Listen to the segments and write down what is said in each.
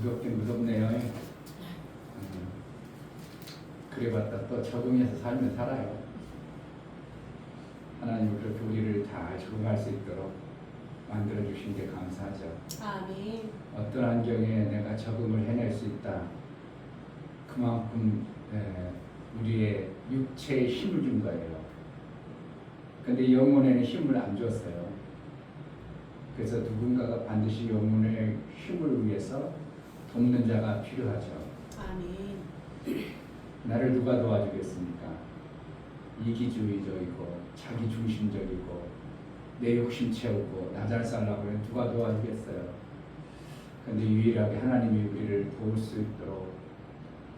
무섭긴 무섭네요. 그래봤다 또 적응해서 살면 살아요. 하나님은 그렇게 우리를 잘 적응할 수 있도록 만들어주신 게 감사하죠. 아멘. 어떤 환경에 내가 적응을 해낼 수 있다. 그만큼 우리의 육체에 힘을 준 거예요. 근데 영혼에는 힘을 안 줬어요. 그래서 누군가가 반드시 영혼의 힘을 위해서 돕는 자가 필요하죠. 아멘. 나를 누가 도와주겠습니까? 이기주의적이고 자기중심적이고 내 욕심 채우고 나 잘 살라고 하면 누가 도와주겠어요? 그런데 유일하게 하나님이 우리를 도울 수 있도록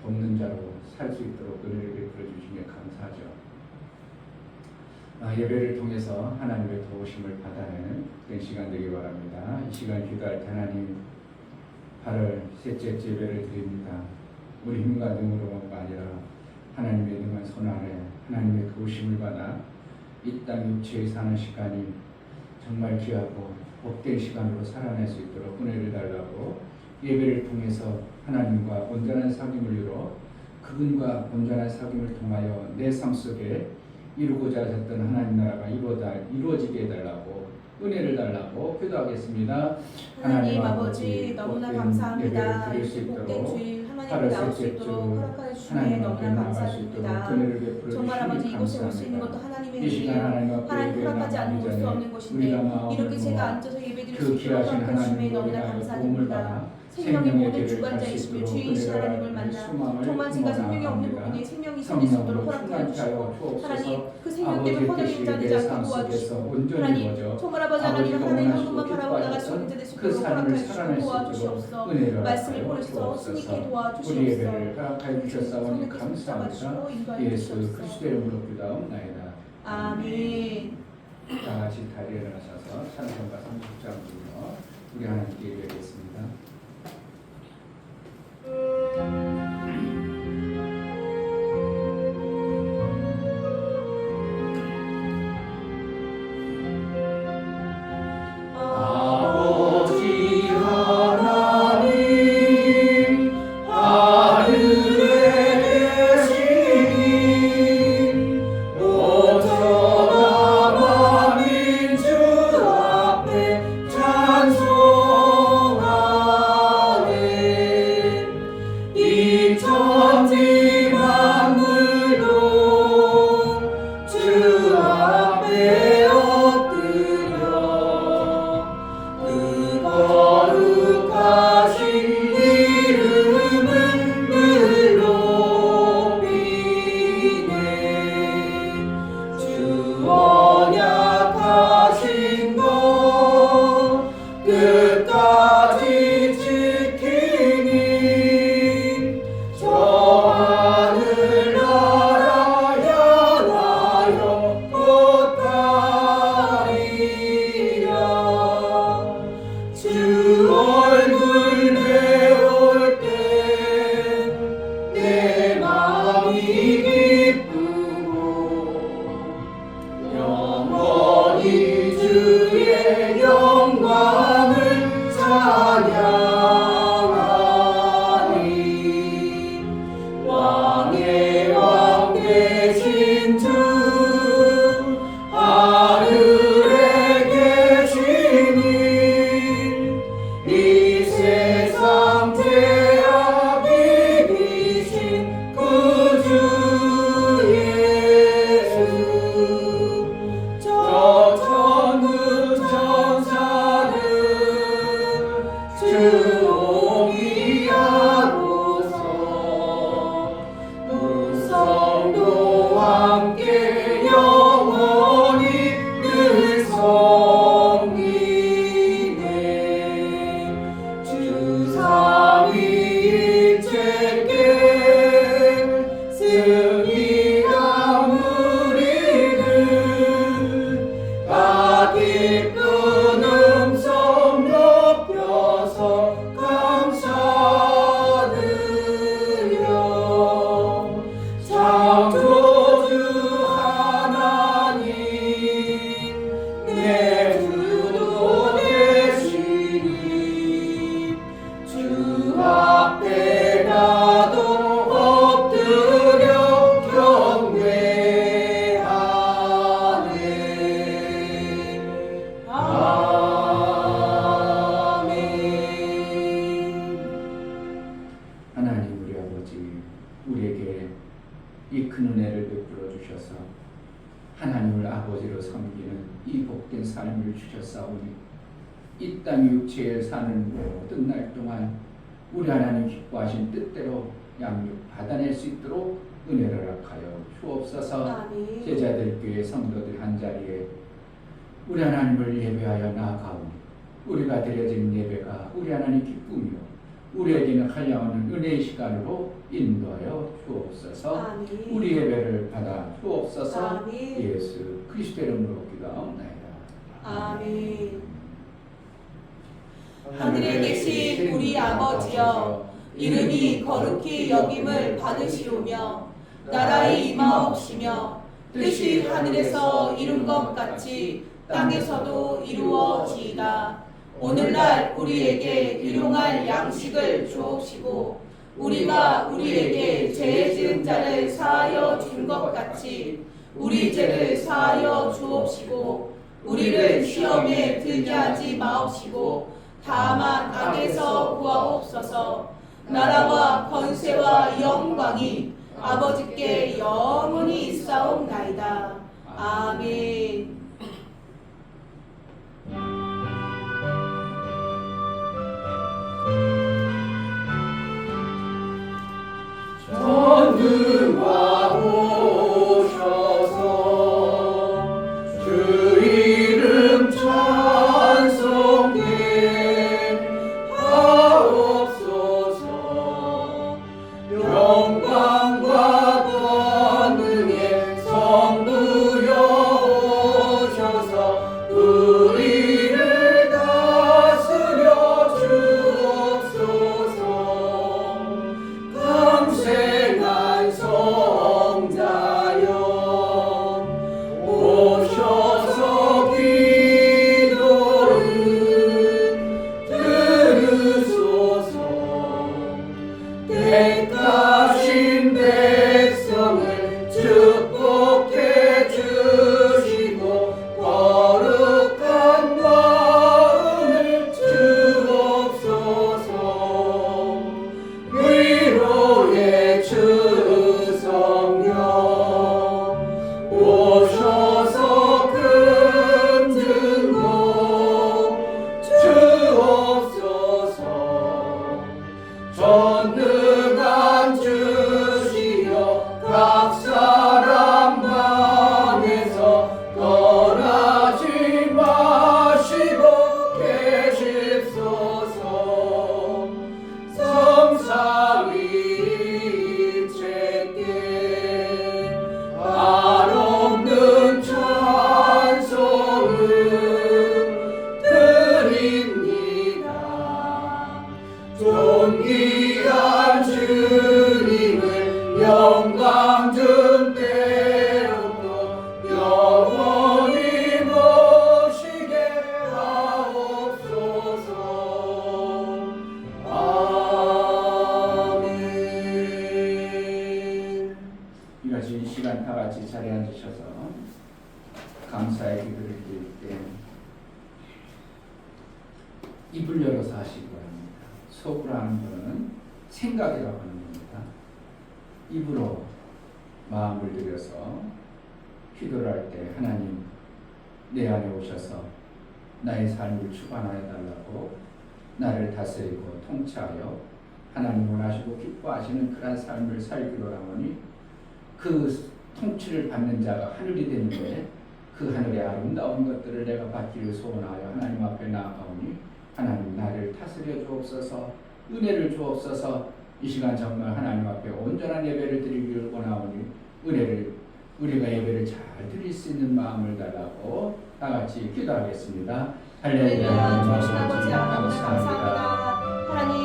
돕는 자로 살 수 있도록 은혜를 베풀어 주시니 감사하죠. 예배를 통해서 하나님의 도우심을 받아내는 그런 시간 되기 바랍니다. 이 시간 기도할 때 하나님 8월 셋째 예배를 드립니다. 우리 힘과 능으로가 아니라 하나님의 능한 손 아래 하나님의 도우심을 받아 이 땅 육체에 사는 시간이 정말 귀하고 복된 시간으로 살아낼 수 있도록 은혜를 달라고 예배를 통해서 하나님과 온전한 사귐을 이루어 그분과 온전한 사귐을 통하여 내 삶 속에 이루고자 하셨던 하나님 나라가 이루어지게 해달라고 은혜를 달라고 기도하겠습니다. 하나님 아버지 너무나 감사합니다. 드릴 수 이렇게 복된 있도록 주일 하나님께 나올 수 있도록 허락하여 주시니 너무나 감사드립니다. 정말 아버지 이곳에 올 수 있는 것도 하나님의 은혜예요. 하나님 허락하지 않으면 올 수 없는 것인데 이렇게 제가 앉아서 예배드릴 수 있도록 허락해 주시니 너무나 감사드립니다. 생명의 모든 주관자이시며 주인이신 하나님을 만나 정말 제가 생명이 없는 부분에 생명이 있을 수 있도록 허락하여 주시고 하나님 그 생명 때문에 허덕임 자되지 않게 도와주시고 하나님 정말 아버지 하나님 하나님 한 분만 바라보다가 죽은 자 되실 수 있도록 허락하여 주시고 도와주시옵소서. 말씀을 보내셔서 승리케 도와주시옵소서. 허락하여 주셨사오니 감사합니다. 예수 그리스도의 이름으로 기도하옵나이다. 아멘. 다 같이 다리에 일어나셔서 찬송가 30장 불러 우리 하나님께 예배하겠습니다. 온전한 만민주와 이 땅 육체에 사는 모든 날 동안 우리 하나님 기뻐하신 뜻대로 양육 받아낼 수 있도록 은혜를 허락하여 주옵소서. 아멘. 제자들 교회 성도들 한자리에 우리 하나님을 예배하여 나아가오니 우리가 드려진 예배가 우리 하나님 기쁨이요 우리에게는 한량없는 은혜의 시간으로 인도하여 주옵소서. 아멘. 우리 예배를 받아 주옵소서. 아멘. 예수 그리스도의 이름으로 기도하옵나이다. 아멘. 하늘에 계신 우리 아버지여, 이름이 거룩히 여김을 받으시오며 나라의 임하옵시며 뜻이 하늘에서 이룬 것 같이 땅에서도 이루어지이다. 오늘날 우리에게 일용할 양식을 주옵시고 우리가 우리에게 죄 지은 자를 사하여 준 것 같이 우리 죄를 사하여 주옵시고 우리를 시험에 들게 하지 마옵시고 다만 악에서 구하옵소서. 나라와 권세와 영광이 아버지께 영원히 있사옵나이다. 아멘. 전능과 오셔서 주 이름 찬송해 하옵소서. 영광과 권능의 성부여 오셔서 우리를 다스려 주옵소서. 강생한 성자여 오셔서 기도를 들으소서. 택하신 백성을 축복해 주시고 거룩한 마음을 주옵소서. 위로의 주 성령 오셔서 큰 증거 주옵소서. 전능한 주시여 각 사람 맘에서 떠나지 마시고 계십소서. 성삼위일체께 한없는 찬송을 드립니다. 존귀한 주님을 영광 좀 배우고 영원히 모시게 하옵소서. 아멘. 이같이 이 시간 다 같이 자리에 앉으셔서 감사의 기도를 드릴 때 입을 열어서 하시기 바랍니다. 속으로 하는 거는 생각이라고 하는 겁니다. 입으로 마음을 들여서 기도를 할 때 하나님 내 안에 오셔서 나의 삶을 주관하여 달라고 나를 다스리고 통치하여 하나님 원하시고 기뻐하시는 그런 삶을 살기로 하오니 그 통치를 받는 자가 하늘이 되는데 그 하늘의 아름다운 것들을 내가 받기를 소원하여 하나님 앞에 나아가오니 하나님 나를 다스려 주옵소서. 은혜를 주옵소서. 이 시간 정말 하나님 앞에 온전한 예배를 드리기를 원하오니 은혜를 우리가 예배를 잘 드릴 수 있는 마음을 달라고 다 같이 기도하겠습니다. 할렐루야. 좋으신 아버지 하나님 감사합니다. 하나님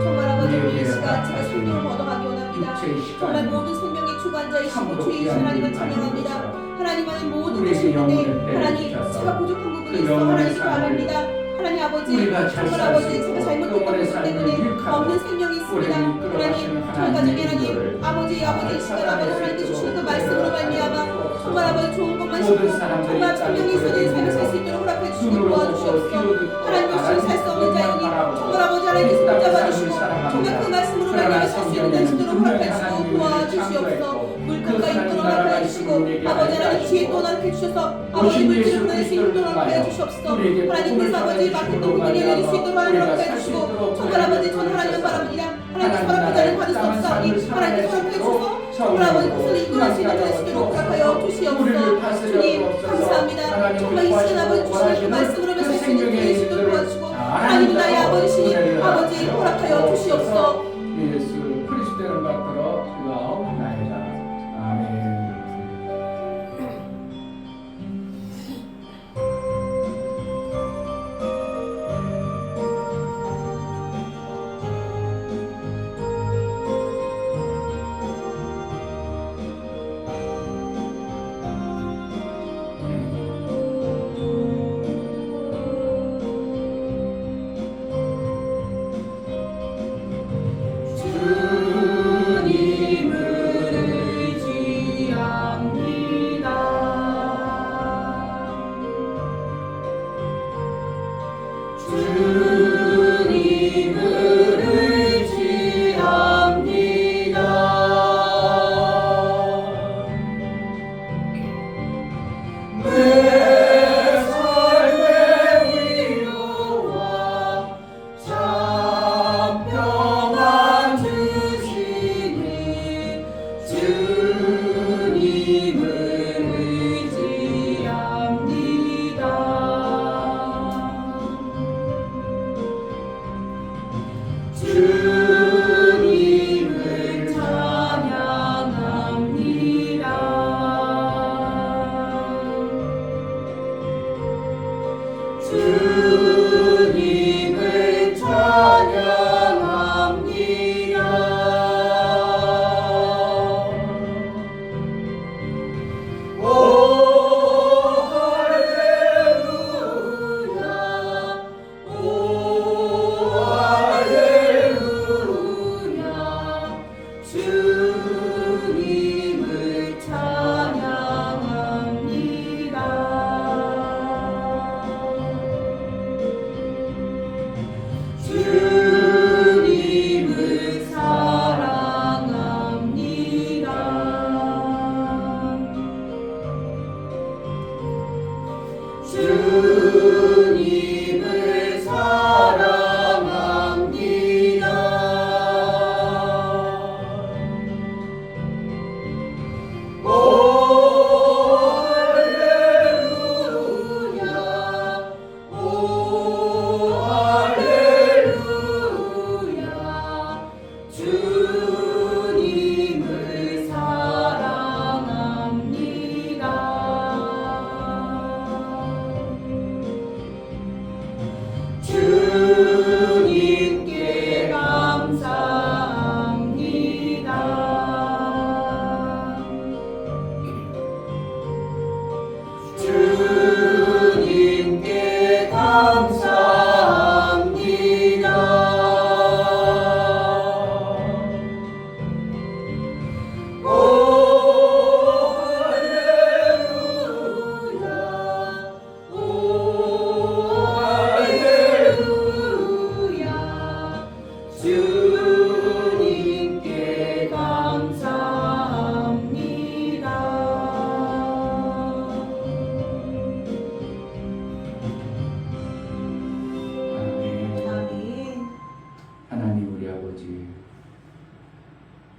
정말 아버지 이 시간 제가 생명을 얻어가기 원합니다. 정말 모든 생명의 주관자이시고 주이신 하나님을 찬양합니다. 하나님 안에 모든 것이 있는데 하나님 제가 부족한 부분이 있어 하나님 바랍니다. 하나님 아버지 정말 아버지 제가 잘못했던 부분 때문에 없는 생명이 있습니다. 하나님 저희 가족의 하나님 아버지 이 시간 아버지 하나님께 주시는 그 말씀으로 말미암아 정말 아버지 좋은 것만 심고 정말 분명히 있어진 삶을 살 수 있도록 허락해 주시고 도와주시옵소서. 하나님 없이는 살 수 없는 자이니 정말 아버지 하나님께 손잡아 주시고 정말 그 말씀으로 말미암아 살 수 있는 날 수 있도록 허락해 주시고 도와주시옵소서. 물가 가까이 있도록 허락하여 주시고 아버지 하나님 지혜 또 허락해 주셔서 아버지 물질을 보낼 수 있도록 허락하여 주시옵소서. 하나님께서 아버지 맡은 부분을 내릴 수 있도록 허락하여 주시고 정말 아버지 전 하나님 바랍니다. 하나님 허락하지 않은 받을 수 없사오니 하나님 허락해 주셔서 정말 아버지 것을 이끌어 지도록 허락하여 주시옵소서. 주님 감사합니다. 정말 이 시간 아버지 주시는 그 말씀으로 살 수 있는 기회 주시도록 도와주시고 하나님 나의 아버지시니 아버지 허락하여 주시옵소서. 예수 그리스도를 받들어 주옵나이다. 아멘.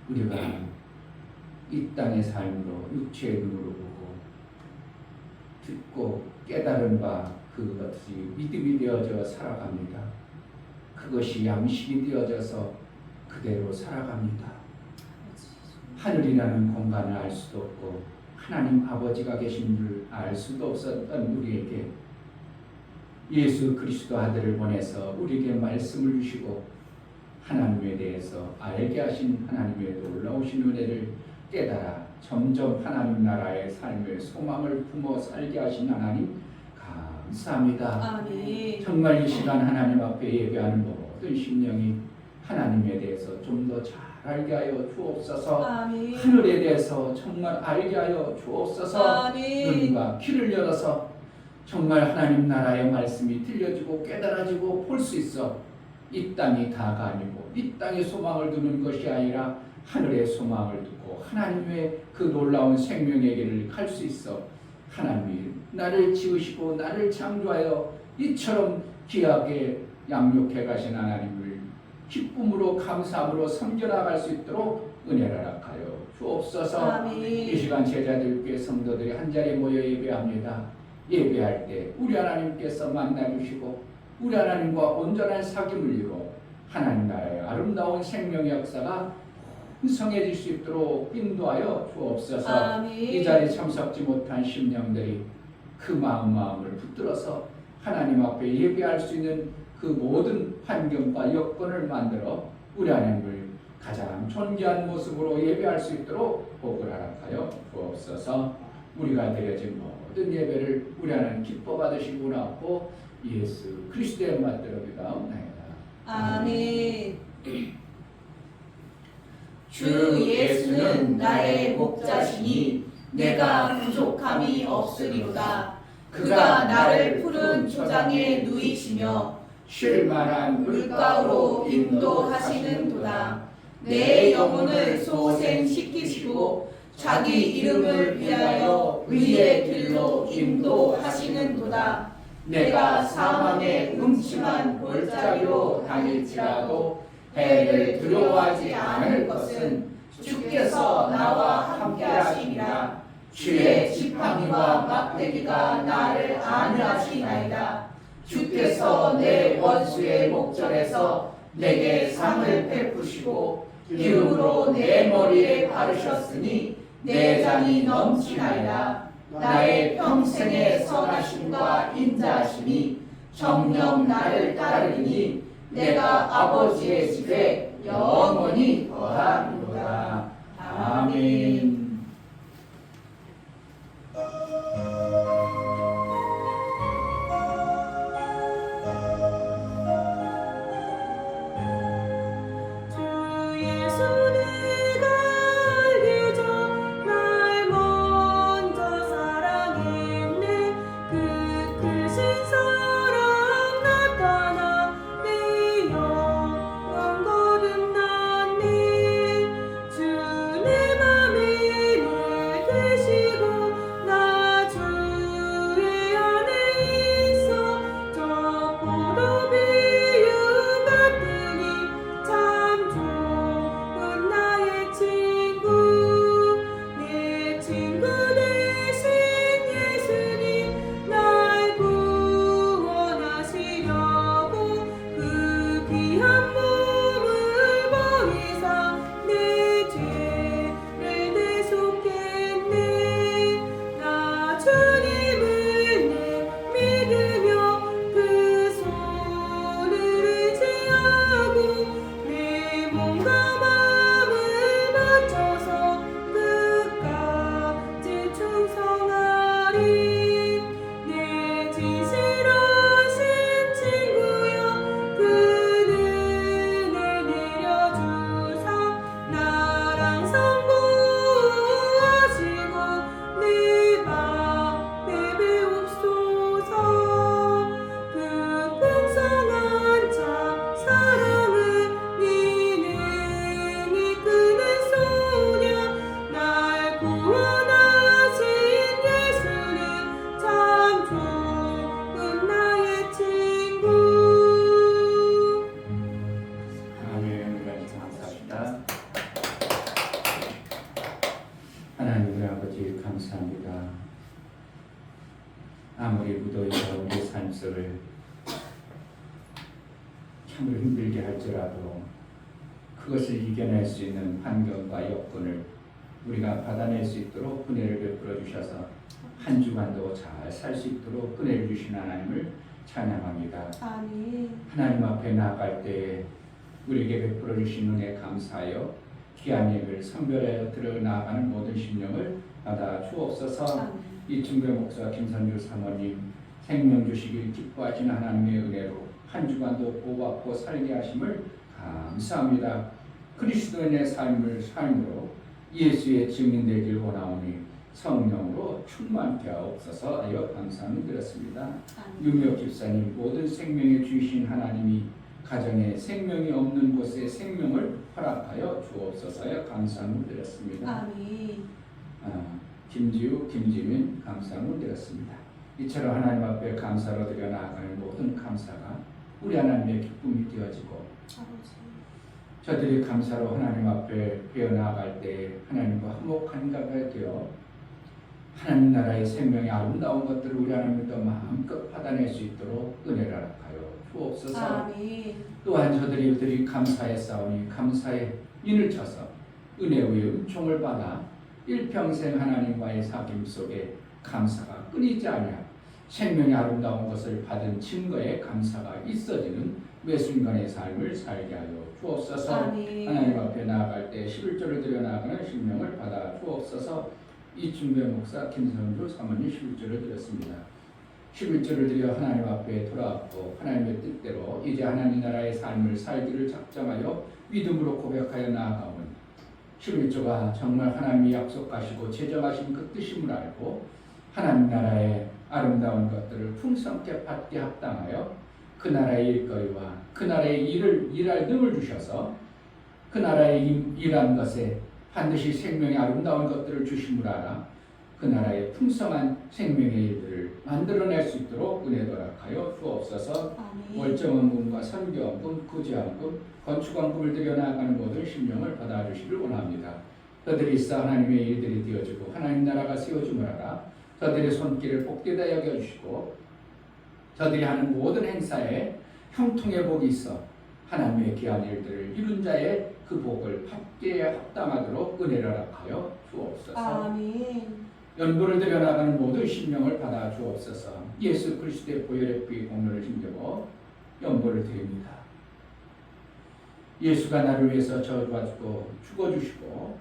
우리가 이 땅의 삶으로 육체의 눈으로 보고 듣고 깨달은 바 그것이 믿음이 되어져 살아갑니다. 그것이 양식이 되어져서 그대로 살아갑니다. 하늘이라는 공간을 알 수도 없고 하나님 아버지가 계신 줄 알 수도 없었던 우리에게 예수 그리스도 아들을 보내서 우리에게 말씀을 주시고 하나님에 대해서 알게 하신 하나님의 놀라우신 은혜를 깨달아 점점 하나님 나라의 삶의 소망을 품어 살게 하신 하나님 감사합니다. 아멘. 정말 이 시간 하나님 앞에 예배하는 모든 심령이 하나님에 대해서 좀 더 잘 알게 하여 주옵소서. 아멘. 하늘에 대해서 정말 알게 하여 주옵소서. 아멘. 눈과 귀를 열어서 정말 하나님 나라의 말씀이 들려지고 깨달아지고 볼 수 있어 이 땅이 다가 아니고 이 땅에 소망을 두는 것이 아니라 하늘의 소망을 두고 하나님의 그 놀라운 생명의 길을 갈 수 있어 하나님이 나를 지으시고 나를 창조하여 이처럼 귀하게 양육해 가신 하나님을 기쁨으로 감사함으로 섬겨나갈 수 있도록 은혜를 허락하여 주옵소서. 아멘. 이 시간 제자들께 성도들이 한자리에 모여 예배합니다. 예배할 때 우리 하나님께서 만나주시고 우리 하나님과 온전한 사귐을 이루어 하나님 나라의 아름다운 생명의 역사가 풍성해질 수 있도록 인도하여 주옵소서. 아멘. 이 자리에 참석지 못한 심령들이 그 마음을 붙들어서 하나님 앞에 예배할 수 있는 그 모든 환경과 여건을 만들어 우리 하나님을 가장 존귀한 모습으로 예배할 수 있도록 복을 허락하여 주옵소서. 우리가 드려진 모든 예배를 우리 하나님 기뻐 받으시고 나고 예수 그리스도의 맛대로 기도하옵나이다. 아멘. 주 예수는 나의 목자시니 내가 부족함이 없으리로다. 그가 나를 푸른 초장에 누이시며 쉴 만한 물가로 인도하시는도다. 내 영혼을 소생시키시고 자기 이름을 위하여 의의 길로 인도하시는도다. 내가 사망의 음침한 골짜기로 다닐지라도 해를 두려워하지 않을 것은 주께서 나와 함께하시니라. 주의 지팡이와 막대기가 나를 안위하시나이다. 주께서 내 원수의 목전에서 내게 상을 베푸시고 기름으로 내 머리에 바르셨으니 내 잔이 넘치나이다. 나의 평생의 선하심과 인자하심이 정녕 나를 따르니 내가 아버지의 집에 영원히 거하리로다. 아멘. 감사합니다. 아무리 무더위가 우리 삶속을 참으로 힘들게 할지라도 그것을 이겨낼 수 있는 환경과 여건을 우리가 받아낼 수 있도록 은혜를 베풀어 주셔서 한 주간도 잘 살 수 있도록 은혜를 주신 하나님을 찬양합니다. 아멘. 하나님 앞에 나아갈 때에 우리에게 베풀어 주신 은혜 감사하여 귀한 예배를 선별하여 들어 나아가는 모든 심령을 받아 주옵소서. 아멘. 이충배 목사 김선주 사모님 생명 주시길 기뻐하신 하나님의 은혜로 한 주간도 보호받고 살게 하심을 감사합니다. 그리스도인의 삶으로 예수의 증인되길 원하오니 성령으로 충만케 하옵소서 하여 감사함을 드렸습니다. 유명 집사님 모든 생명의 주이신 하나님이 가정에 생명이 없는 곳에 생명을 허락하여 주옵소서요. 감사함을 드렸습니다. 아멘. 김지우, 김지민 감사함을 드렸습니다. 이처럼 하나님 앞에 감사로 드려 나아가는 모든 감사가 우리 하나님의 기쁨이 되어지고 아버지. 저들이 감사로 하나님 앞에 배어나갈 때 하나님과 화목한 자가 되어 하나님 나라의 생명의 아름다운 것들을 우리 하나님께 마음껏 받아낼 수 있도록 은혜를 허락하여 주옵소서. 아멘. 또한 저들이 감사의 싸우니 감사의 인을 쳐서 은혜의 은총을 받아 일평생 하나님과의 사귐 속에 감사가 끊이지 아니하고 생명의 아름다운 것을 받은 증거에 감사가 있어지는 매 순간의 삶을 살게 하여 주옵소서. 아멘. 하나님 앞에 나아갈 때 11조를 드려 나아가는 신명을 받아 주옵소서. 이충배 목사, 김성주 사모님 11조를 드렸습니다. 11조를 드려 하나님 앞에 돌아왔고 하나님의 뜻대로 이제 하나님 나라의 삶을 살기를 작정하여 믿음으로 고백하여 나아가오니 11조가 정말 하나님이 약속하시고 제정하신 그 뜻임을 알고 하나님 나라의 아름다운 것들을 풍성케 받게 합당하여 그 나라의 일거리와 그 나라의 일할 능을 주셔서 그 나라의 일한 것에 반드시 생명의 아름다운 것들을 주심을 알아 그 나라의 풍성한 생명의 일들을 만들어낼 수 있도록 은혜 허락하여 주옵소서. 월정원금과 선교원금, 구제원금, 건축원금을 들여 나아가는 모든 심령을 받아주시길 원합니다. 저들이 있어 하나님의 일들이 되어지고 하나님 나라가 세워짐을 알아 저들의 손길을 복되다 여겨주시고 저들이 하는 모든 행사에 형통의 복이 있어 하나님의 귀한 일들을 이룬 자의 그 복을 받게 합당하도록 은혜를 허락하여 주옵소서. 아멘. 연보를 들여 나가는 모든 심령을 받아 주옵소서. 예수 그리스도의 보혈의 피 공로를 힘입어 연보를 드립니다. 예수가 나를 위해서 저주하시고 죽어주시고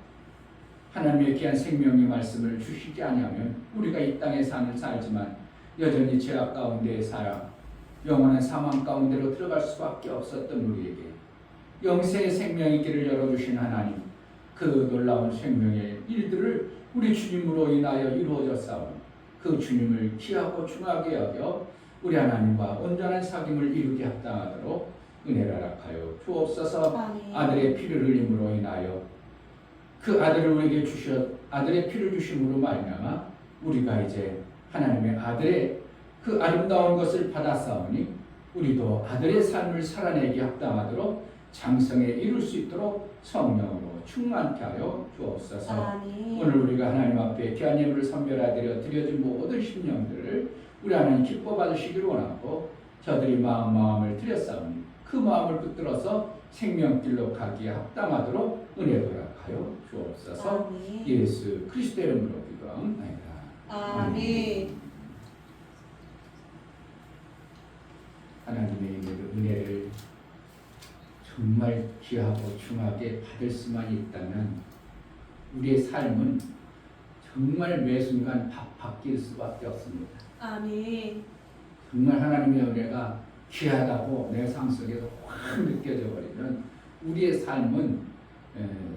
하나님의 귀한 생명의 말씀을 주시지 아니하면 우리가 이 땅의 삶을 살지만 여전히 죄악 가운데 살아 영원한 사망 가운데로 들어갈 수밖에 없었던 우리에게 영생의 생명의 길을 열어주신 하나님, 그 놀라운 생명의 일들을 우리 주님으로 인하여 이루어졌사오니 그 주님을 귀하고 중하게 여겨 우리 하나님과 온전한 사귐을 이루게 합당하도록 은혜를 허락하여 주옵소서. 아멘. 아들의 피를 흘림으로 인하여 그 아들을 우리에게 주셔 아들의 피를 주심으로 말미암아 우리가 이제 하나님의 아들의 그 아름다운 것을 받았사오니 우리도 아들의 삶을 살아내기 합당하도록 장성에 이룰 수 있도록 성령으로 충만케 하여 주옵소서. 아멘. 오늘 우리가 하나님 앞에 귀한 예물을 선별하여 드려진 모든 심령들을 우리 하나님 기뻐 받으시기를 원하고 저들이 마음을 드렸사오니 그 마음을 붙들어서 생명길로 가기에 합당하도록 은혜 허락하여 주옵소서. 아멘. 예수 그리스도의 이름으로 기도합니다. 아멘. 하나님의 은혜를 정말 귀하고 중하게 받을 수만 있다면 우리의 삶은 정말 매 순간 바뀔 수밖에 없습니다. 아멘. 정말 하나님의 은혜가 귀하다고 내 삶 속에서 확 느껴져 버리면 우리의 삶은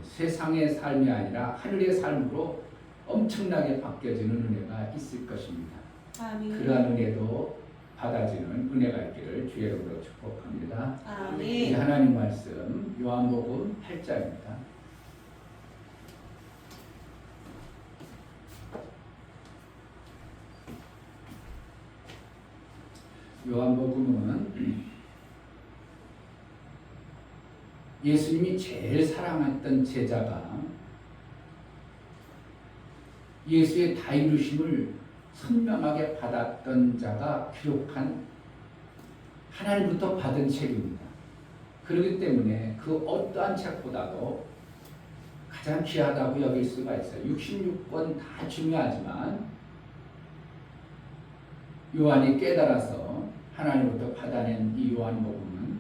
세상의 삶이 아니라 하늘의 삶으로 엄청나게 바뀌어지는 은혜가 있을 것입니다. 아멘. 그러한 은혜도 받아지는 은혜가 있기를 주의 이름으로 축복합니다. 아멘. 이제 하나님 말씀 요한복음 8장입니다. 요한복음은 예수님이 제일 사랑했던 제자가 예수의 다 이루심을 선명하게 받았던 자가 기록한 하나님부터 받은 책입니다. 그렇기 때문에 그 어떠한 책보다도 가장 귀하다고 여길 수가 있어요. 66권 다 중요하지만 요한이 깨달아서 하나님부터 받아낸 이 요한복음은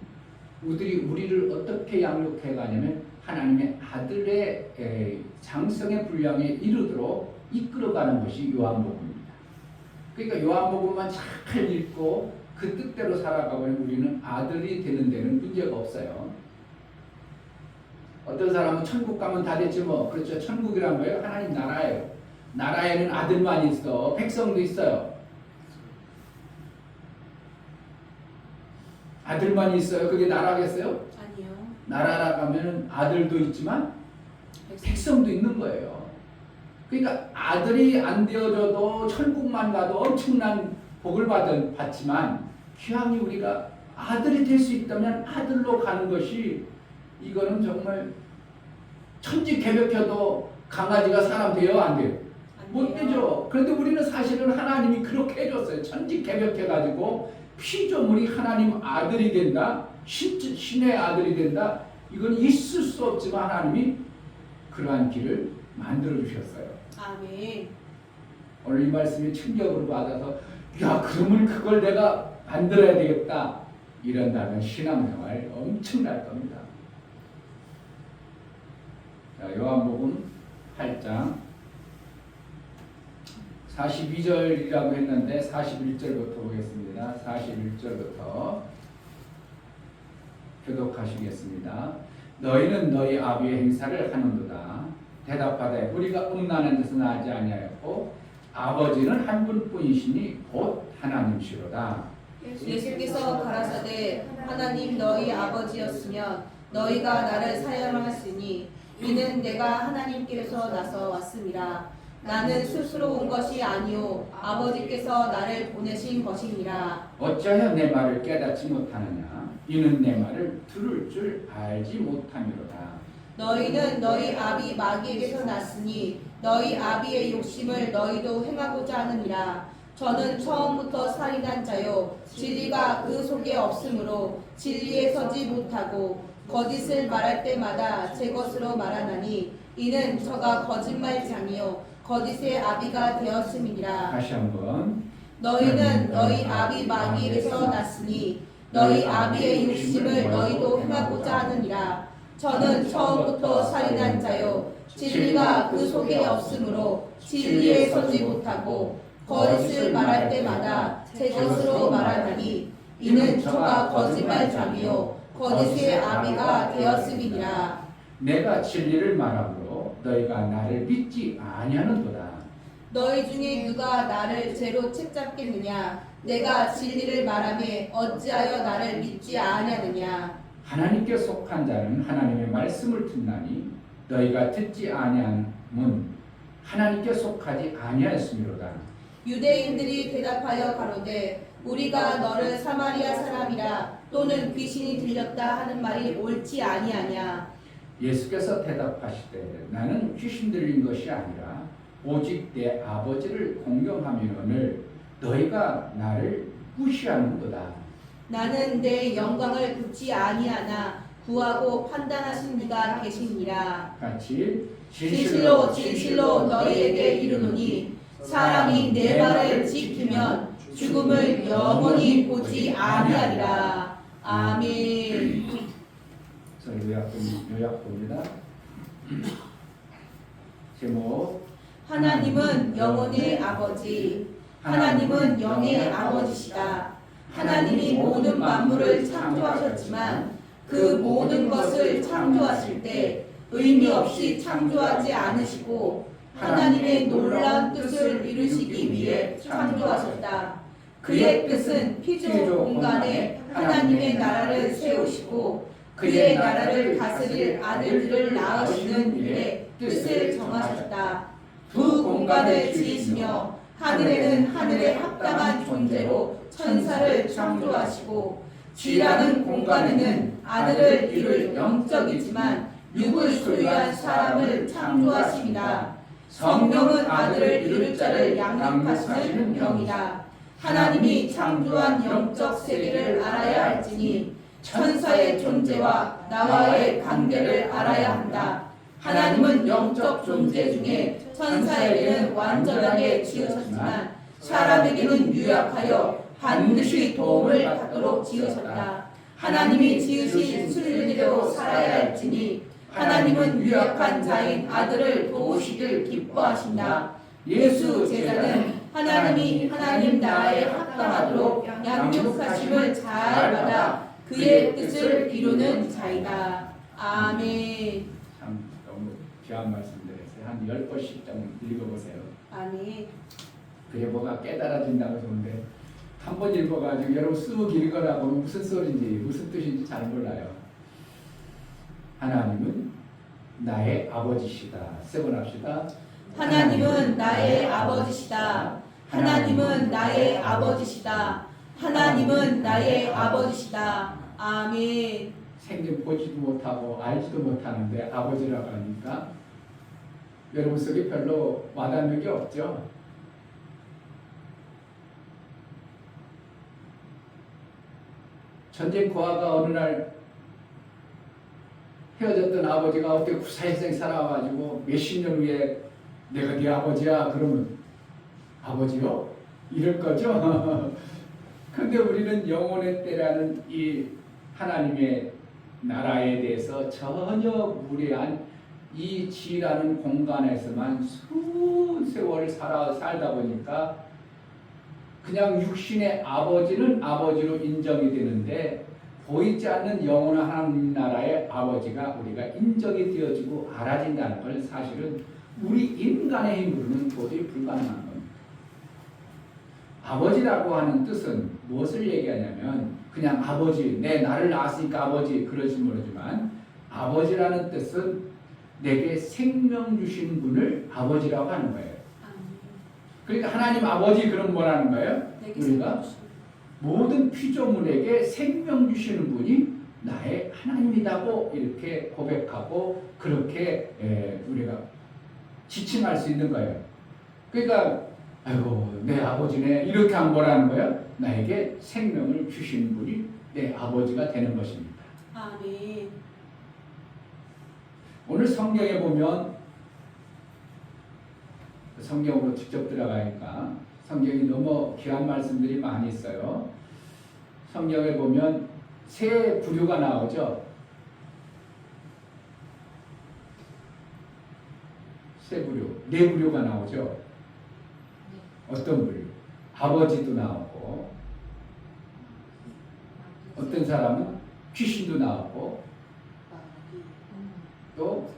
우리를 어떻게 양육해 가냐면 하나님의 아들의 장성의 분량에 이르도록 이끌어가는 것이 요한복음입니다. 그러니까 요한복음만 잘 읽고 그 뜻대로 살아가면 우리는 아들이 되는 데는 문제가 없어요. 어떤 사람은 천국 가면 다 됐지 뭐. 그렇죠. 천국이란 거예요. 하나님 나라예요. 나라에는 아들만 있어. 백성도 있어요. 아들만 있어요. 그게 나라겠어요? 아니요. 나라라 가면은 아들도 있지만 백성도 있는 거예요. 그러니까 아들이 안 되어져도 천국만 가도 엄청난 복을 받지만 귀하니 우리가 아들이 될 수 있다면 아들로 가는 것이 이거는 정말 천지개벽해도 강아지가 사람 돼요? 안 돼요? 못 되죠. 그런데 우리는 사실은 하나님이 그렇게 해줬어요. 천지개벽해가지고 피조물이 하나님 아들이 된다. 신의 아들이 된다. 이건 있을 수 없지만 하나님이 그러한 길을 만들어 주셨어요. 아멘. 오늘 이 말씀이 충격으로 받아서 야 그러면 그걸 내가 만들어야 되겠다 이런다면 신앙생활 엄청날 겁니다. 자, 요한복음 8장 42절이라고 했는데 41절부터 보겠습니다. 41절부터 교독하시겠습니다. 너희는 너희 아비의 행사를 하는도다. 대답하되 우리가 음란한 데서 나지 아니하였고 아버지는 한 분뿐이시니 곧 하나님시로다. 예수께서 가라사대 하나님 너희 아버지였으면 너희가 나를 사랑하였으니 이는 내가 하나님께서 나서 왔음이라. 나는 스스로 온 것이 아니오 아버지께서 나를 보내신 것이니라. 어찌하여 내 말을 깨닫지 못하느냐? 이는 내 말을 들을 줄 알지 못함이로다. 너희는 너희 아비 마귀에게서 났으니 너희 아비의 욕심을 너희도 행하고자 하느니라. 저는 처음부터 살인한 자요 진리가 그 속에 없으므로 진리에 서지 못하고 거짓을 말할 때마다 제 것으로 말하나니 이는 저가 거짓말장이요 거짓의 아비가 되었음이니라. 다시 한번. 너희는 너희 아비 마귀에게서 났으니 너희 아비의 욕심을 너희도 행하고자 하느니라. 저는 처음부터 살인한 자요 진리가 그 속에 없으므로 진리에 서지 못하고 거짓을 말할 때마다 제 것으로 말하나니 이는 저가 거짓말장이요 거짓의 아비가 되었음이니라. 내가 진리를 말하므로 너희가 나를 믿지 아니하는도다. 너희 중에 누가 나를 죄로 책잡겠느냐? 내가 진리를 말하며 어찌하여 나를 믿지 아니하느냐? 하나님께 속한 자는 하나님의 말씀을 듣나니 너희가 듣지 아니함은 하나님께 속하지 아니하였음이로다. 유대인들이 대답하여 가로되 우리가 너를 사마리아 사람이라 또는 귀신이 들렸다 하는 말이 옳지 아니하냐? 예수께서 대답하시되 나는 귀신 들린 것이 아니라 오직 내 아버지를 공경하미로늘 너희가 나를 무시하는도다. 나는 내 영광을 굳지 아니하나 구하고 판단하신 이가 계시니라. 같이 진실로 진실로 너희에게 이르노니 사람이 내 말을 지키면 죽음을 영원히 보지 아니하리라. 아멘. 저희 요약봅니다. 제목 하나님은 영혼의 아버지, 하나님은 영의 아버지시다. 하나님이 모든 만물을 창조하셨지만 그 모든 것을 창조하실 때 의미 없이 창조하지 않으시고 하나님의 놀라운 뜻을 이루시기 위해 창조하셨다. 그의 뜻은 피조 공간에 하나님의 나라를 세우시고 그의 나라를 다스릴 아들들을 낳으시는 일에 뜻을 정하셨다. 두 공간을 지으시며 하늘에는 하늘에 합당한 존재로 천사를 창조하시고 지라는 공간에는 아들을 이룰 영적이지만 육을 소유한 사람을 창조하십니다. 성령은 아들을 이룰 자를 양육하시는 영이다. 하나님이 창조한 영적 세계를 알아야 할지니 천사의 존재와 나와의 관계를 알아야 한다. 하나님은 영적 존재 중에 천사에게는 완전하게 지으셨지만 사람에게는 유약하여 반드시 도움을 받도록 지으셨다. 하나님이 지으신 순리대로 살아야 할지니 하나님은 유약한 자인 아들을 도우시길 기뻐하신다. 예수 제자는 하나님이 하나님 나라에 합당하도록 양육하심을 잘 받아 그의 뜻을 이루는 자이다. 아멘. 참 너무 귀한 말씀드렸어요. 한 10번씩 좀 읽어보세요. 아멘. 그게 뭐가 깨달아진다고 좋은데 한 번 읽어가지고 여러분 쑥 읽어라 보면 무슨 소리인지 무슨 뜻인지 잘 몰라요. 하나님은 나의 아버지시다. 세 번 합시다. 하나님은 나의 아버지시다. 하나님은 나의 아버지시다. 하나님은 나의 아버지시다. 아멘. 생전 보지도 못하고 알지도 못하는데 아버지라고 하니까 여러분 속에 별로 와닿는 게 없죠. 전쟁 고아가 어느 날 헤어졌던 아버지가 어떻게 구사일생 살아가지고 몇십 년 후에 내가 네 아버지야 그러면 아버지요? 이럴 거죠. 근데 우리는 영혼의 때라는 이 하나님의 나라에 대해서 전혀 무례한 이 지라는 공간에서만 수세월 살다 보니까 그냥 육신의 아버지는 아버지로 인정이 되는데 보이지 않는 영원한 하나님 나라의 아버지가 우리가 인정이 되어지고 알아진다는 걸 사실은 우리 인간의 힘으로는 도저히 불가능한 겁니다. 아버지라고 하는 뜻은 무엇을 얘기하냐면 그냥 아버지, 내 나를 낳았으니까 아버지 그러지 모르지만 아버지라는 뜻은 내게 생명 주신 분을 아버지라고 하는 거예요. 그러니까 하나님 아버지 그럼 뭐라는 거예요? 우리가 모든 피조물에게 생명 주시는 분이 나의 하나님이라고 이렇게 고백하고 그렇게 우리가 지칭할 수 있는 거예요. 그러니까 아이고 내 아버지네 이렇게 하면 뭐라는 거예요? 나에게 생명을 주신 분이 내 아버지가 되는 것입니다. 아멘. 오늘 성경에 보면 성경으로 직접 들어가니까 성경이 너무 귀한 말씀들이 많이 있어요. 성경에 보면 세 부류가 나오죠. 세 부류, 네 부류가 나오죠. 어떤 부류? 아버지도 나오고 어떤 사람은 귀신도 나오고 또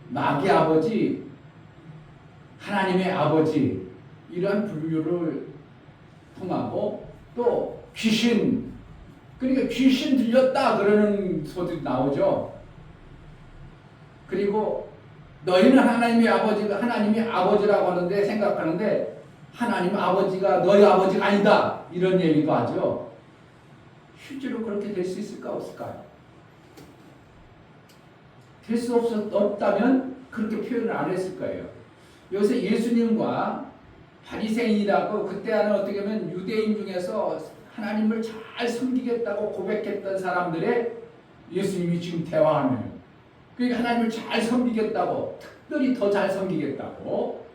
마귀 아버지, 하나님의 아버지 이러한 분류를 통하고 또 귀신, 그러니까 귀신 들렸다 그러는 소리 나오죠. 그리고 너희는 하나님의 아버지가 하나님이 아버지라고 하는데 생각하는데 하나님 아버지가 너희 아버지가 아니다 이런 얘기도 하죠. 실제로 그렇게 될 수 있을까 없을까요? 될 수 없다면 그렇게 표현을 안 했을 거예요. 요새 예수님과 바리새인이라고 그때는 어떻게 보면 유대인 중에서 하나님을 잘 섬기겠다고 고백했던 사람들의 예수님이 지금 대화하는 그러니까 하나님을 잘 섬기겠다고 특별히 더 잘 섬기겠다고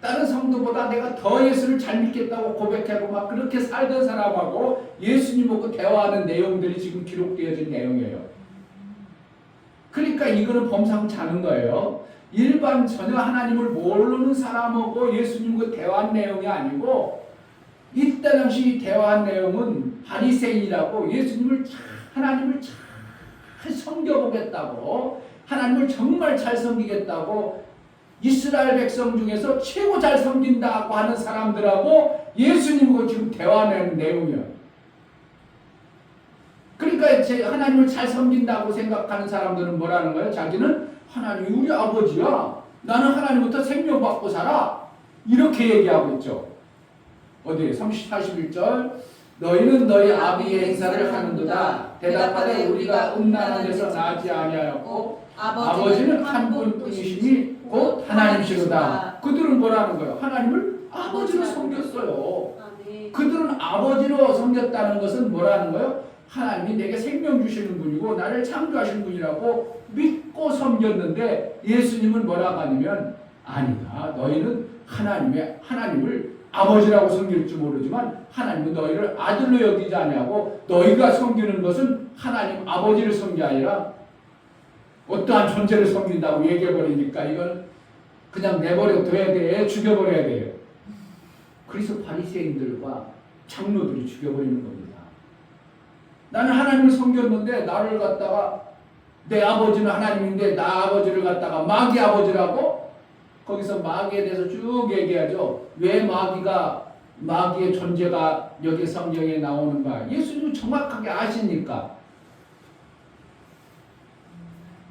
다른 성도보다 내가 더 예수를 잘 믿겠다고 고백하고 막 그렇게 살던 사람하고 예수님하고 대화하는 내용들이 지금 기록되어진 내용이에요. 그러니까 이거는 범상치 않은 거예요. 일반 전혀 하나님을 모르는 사람하고 예수님과 대화한 내용이 아니고 이때 당시 대화한 내용은 바리새인이라고 예수님을 하나님을 잘 섬겨보겠다고 하나님을 정말 잘 섬기겠다고 이스라엘 백성 중에서 최고 잘 섬긴다고 하는 사람들하고 예수님하고 지금 대화하는 내용이에요. 그러니까 하나님을 잘 섬긴다고 생각하는 사람들은 뭐라는 거예요? 자기는 하나님이 우리 아버지야. 나는 하나님부터 생명받고 살아. 이렇게 얘기하고 있죠. 어디 41절 너희는 너희 아비의 행사를 하는도다. 대답하되 우리가 음란한 데서 나지 아니하였고 아버지는 한 분뿐이시니 곧 하나님이시로다. 그들은 뭐라는 거예요? 하나님을 아버지로 섬겼어요. 그들은 아버지로 섬겼다는 것은 뭐라는 거예요? 하나님이 내게 생명 주시는 분이고 나를 창조하신 분이라고 믿고 섬겼는데 예수님은 뭐라고 하냐면 아니다. 너희는 하나님을 아버지라고 섬길지 모르지만 하나님은 너희를 아들로 여기지 아니하고 너희가 섬기는 것은 하나님 아버지를 섬기 아니라 어떠한 존재를 섬긴다고 얘기해버리니까 이건 그냥 내버려 둬야 돼. 죽여버려야 돼요. 그래서 바리새인들과 장로들이 죽여버리는 겁니다. 나는 하나님을 섬겼는데 나를 갖다가 내 아버지는 하나님인데 나 아버지를 갖다가 마귀 아버지라고 거기서 마귀에 대해서 쭉 얘기하죠. 왜 마귀가 마귀의 존재가 여기 성경에 나오는가? 예수님은 정확하게 아시니까.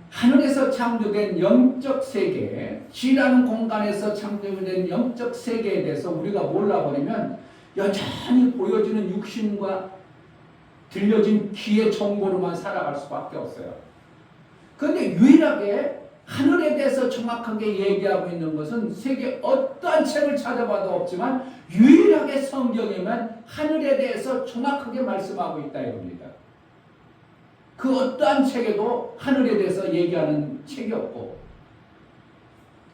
하늘에서 창조된 영적 세계, 지라는 공간에서 창조된 영적 세계에 대해서 우리가 몰라버리면 여전히 보여지는 육신과 들려진 귀의 정보로만 살아갈 수밖에 없어요. 그런데 유일하게 하늘에 대해서 정확하게 얘기하고 있는 것은 세계 어떠한 책을 찾아봐도 없지만 유일하게 성경에만 하늘에 대해서 정확하게 말씀하고 있다 이겁니다. 그 어떠한 책에도 하늘에 대해서 얘기하는 책이 없고,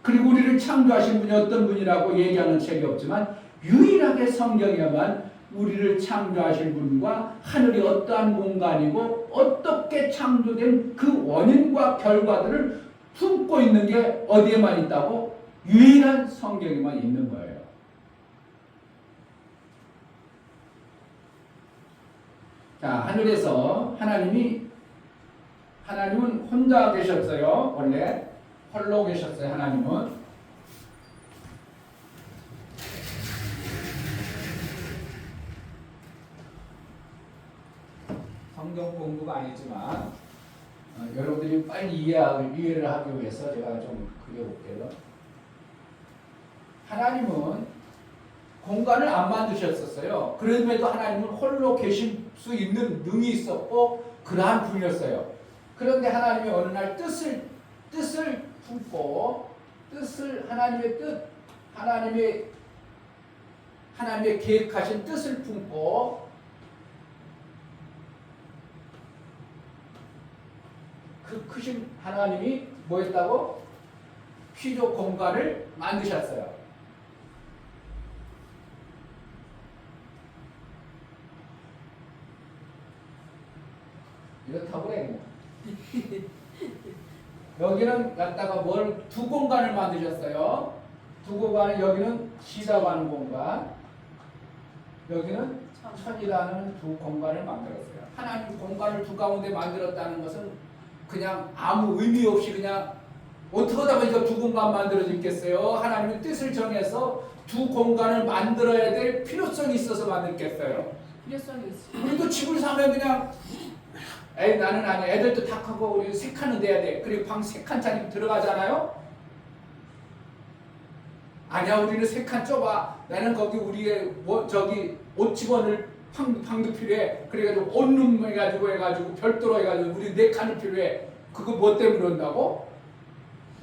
그리고 우리를 창조하신 분이 어떤 분이라고 얘기하는 책이 없지만 유일하게 성경에만 우리를 창조하신 분과 하늘이 어떠한 공간이고 어떻게 창조된 그 원인과 결과들을 품고 있는 게 어디에만 있다고? 유일한 성경에만 있는 거예요. 자, 하늘에서 하나님은 혼자 계셨어요. 원래 홀로 계셨어요. 하나님은. 성경 공부가 아니지만 여러분들이 빨리 이해를 하기 위해서 제가 좀 그려볼게요. 하나님은 공간을 안 만드셨었어요. 그럼에도 하나님은 홀로 계실 수 있는 능이 있었고 그러한 분이었어요. 그런데 하나님이 어느 날 뜻을 품고 하나님의 뜻, 하나님의 계획하신 뜻을 품고 그 크신 하나님이 뭐 했다고? 피조 공간을 만드셨어요. 이렇다고 해요. 여기는 갖다가 두 공간을 만드셨어요. 두 공간을, 여기는 지라고 하는 공간, 여기는 천이라는 두 공간을 만들었어요. 하나님 공간을 두 가운데 만들었다는 것은 그냥 아무 의미 없이 그냥 어떻게 하다 보니까 두 공간 만들어졌겠어요. 하나님의 뜻을 정해서 두 공간을 만들어야 될 필요성이 있어서 만들겠어요. 필요성이 있어요. 우리도 집을 사면 그냥 나는 아니야. 애들도 다 크고 우리 세 칸은 돼야 돼. 그리고 방 세 칸짜리 들어가잖아요. 아니야, 우리는 세 칸 좁아. 나는 거기 우리의 옷 집어넣을 방도 필요해. 그래가지고 온룸 해가지고 별도로 해가지고 우리 네 칸이 필요해. 그거 뭐 때문에 그런다고?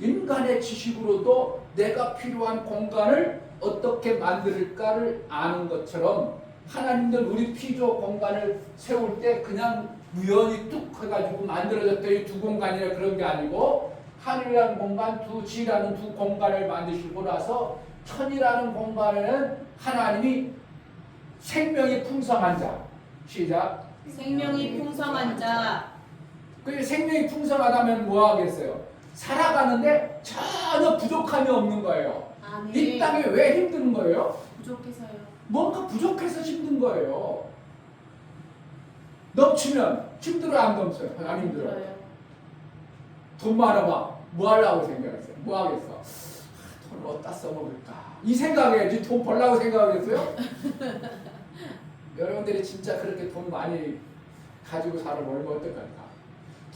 인간의 지식으로도 내가 필요한 공간을 어떻게 만들까를 아는 것처럼 하나님들 우리 피조 공간을 세울 때 그냥 우연히 뚝 해가지고 만들어졌더니 두 공간이라 그런 게 아니고 하늘이라는 공간, 지라는 두 공간을 만드시고 나서 천이라는 공간에는 하나님이 생명이 풍성한 자. 시작. 생명이 풍성한 자. 그 생명이 풍성하다면 뭐 하겠어요? 살아가는데 전혀 부족함이 없는 거예요. 아멘. 이 땅에 왜 힘든 거예요? 부족해서요. 뭔가 부족해서 힘든 거예요. 넘치면 힘들어요, 안 넘쳐요? 안 힘들어요. 돈 많아봐. 뭐 하려고 생각했어요? 뭐 하겠어? 돈을 어디다 써먹을까? 이 생각해야지. 돈 벌라고 생각하겠어요? 여러분들이 진짜 그렇게 돈 많이 가지고 살아보면 어떡할까?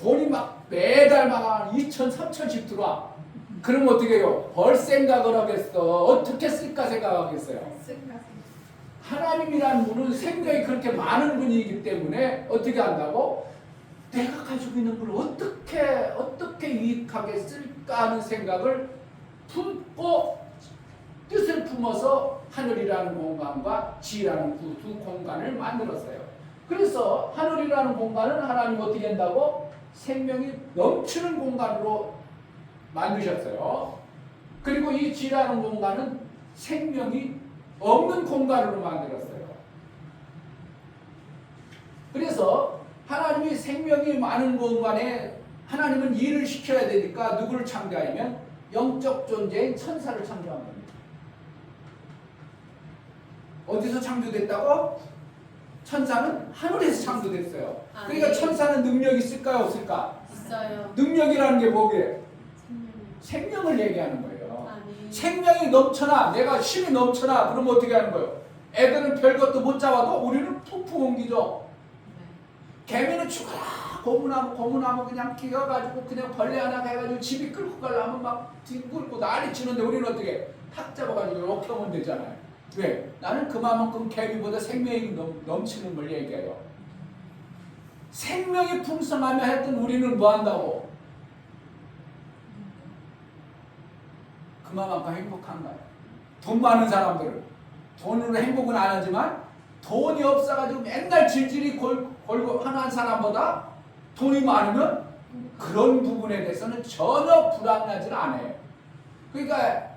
돈이 막 매달 막 2천, 3천씩 들어와. 그럼 어떻게 해요? 벌 생각을 하겠어? 어떻게 쓸까 생각하겠어요? 하나님이라는 분은 생명이 그렇게 많은 분이기 때문에 어떻게 한다고? 내가 가지고 있는 걸 어떻게 유익하게 쓸까 하는 생각을 품고 뜻을 품어서 하늘이라는 공간과 지라는 두 공간을 만들었어요. 그래서 하늘이라는 공간은 하나님 어떻게 한다고? 생명이 넘치는 공간으로 만드셨어요. 그리고 이 지라는 공간은 생명이 없는 공간으로 만들었어요. 그래서 하나님이 생명이 많은 공간에 하나님은 일을 시켜야 되니까 누구를 창조하냐면 영적 존재인 천사를 창조한 겁니다. 어디서 창조됐다고? 천사는 하늘에서 창조됐어요. 그러니까 천사는 능력이 있을까요, 없을까? 있어요. 능력이라는 게 뭐게? 생명을 얘기하는 거예요. 아멘. 생명이 넘쳐나, 내가 힘이 넘쳐나, 그러면 어떻게 하는 거예요? 애들은 별것도 못 잡아도 우리는 푹푹 옮기죠. 개미는 죽어라 고무나무 그냥 끼어가지고 그냥 벌레 하나 해가지고 집이 끌고 가려면 막 뒹굴고 난리 치는데 우리는 어떻게 탁 잡아가지고 이렇게 하면 되잖아요. 왜? 나는 그만큼 개미보다 생명이 넘치는 걸 얘기해요. 생명이 풍성하며 했던 우리는 뭐 한다고? 그만큼 행복한 거예요. 돈 많은 사람들은 돈으로 행복은 안 하지만 돈이 없어가지고 맨날 질질이 걸고 하는 사람보다 돈이 많으면 그런 부분에 대해서는 전혀 불안하지 않아요. 그러니까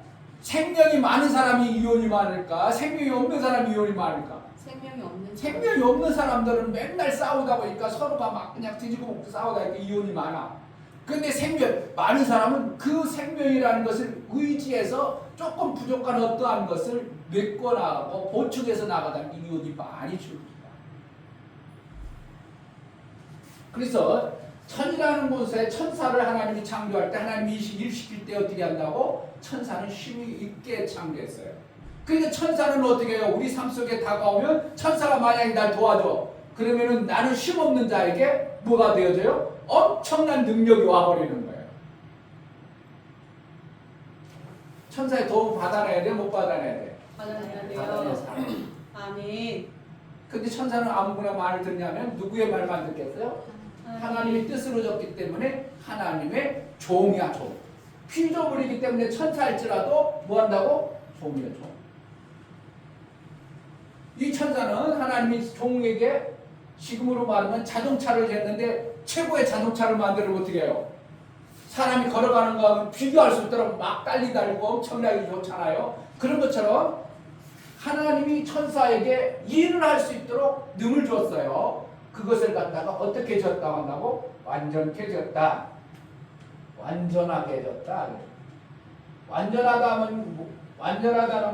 생명이 많은 사람이 이혼이 많을까? 생명이 없는 사람이 이혼이 많을까? 생명이 없는 사람들은 맨날 싸우다 보니까 서로가 막 그냥 뒤지고 먹고 싸우다 보니까 이혼이 많아. 근데 생명 많은 사람은 그 생명이라는 것을 의지해서 조금 부족한 어떠한 것을 메꿔 나가고 보충해서 나가다 이혼이 많이 줄어듭니다. 그래서 천이라는 곳에 천사를 하나님이 창조할 때 하나님이 일시킬 때 어떻게 한다고? 천사는 힘이 있게 창조했어요. 그러니까 천사는 어떻게 해요? 우리 삶 속에 다가오면 천사가 만약에 날 도와줘. 그러면은 나는 힘없는 자에게 뭐가 되어져요? 엄청난 능력이 와버리는 거예요. 천사의 도움 받아내야 돼? 못 받아내야 돼? 받아내야 돼요. 받아내서. 아멘. 근데 천사는 아무거나 말을 듣냐면 누구의 말만 듣겠어요? 하나님의 뜻으로 졌기 때문에 하나님의 종이야, 종. 피조물이기 때문에 천사일지라도 뭐 한다고? 종이야, 종. 이 천사는 하나님이 종에게 지금으로 말하면 자동차를 했는데 최고의 자동차를 만들면 어떻게 해요? 사람이 걸어가는 거하고 비교할 수 없도록 막 달리고 엄청나게 좋잖아요. 그런 것처럼 하나님이 천사에게 일을 할 수 있도록 능을 줬어요. 그것을 갖다가 어떻게 줬다고 한다고? 완전케 줬다. 완전하게 줬다. 완전하다는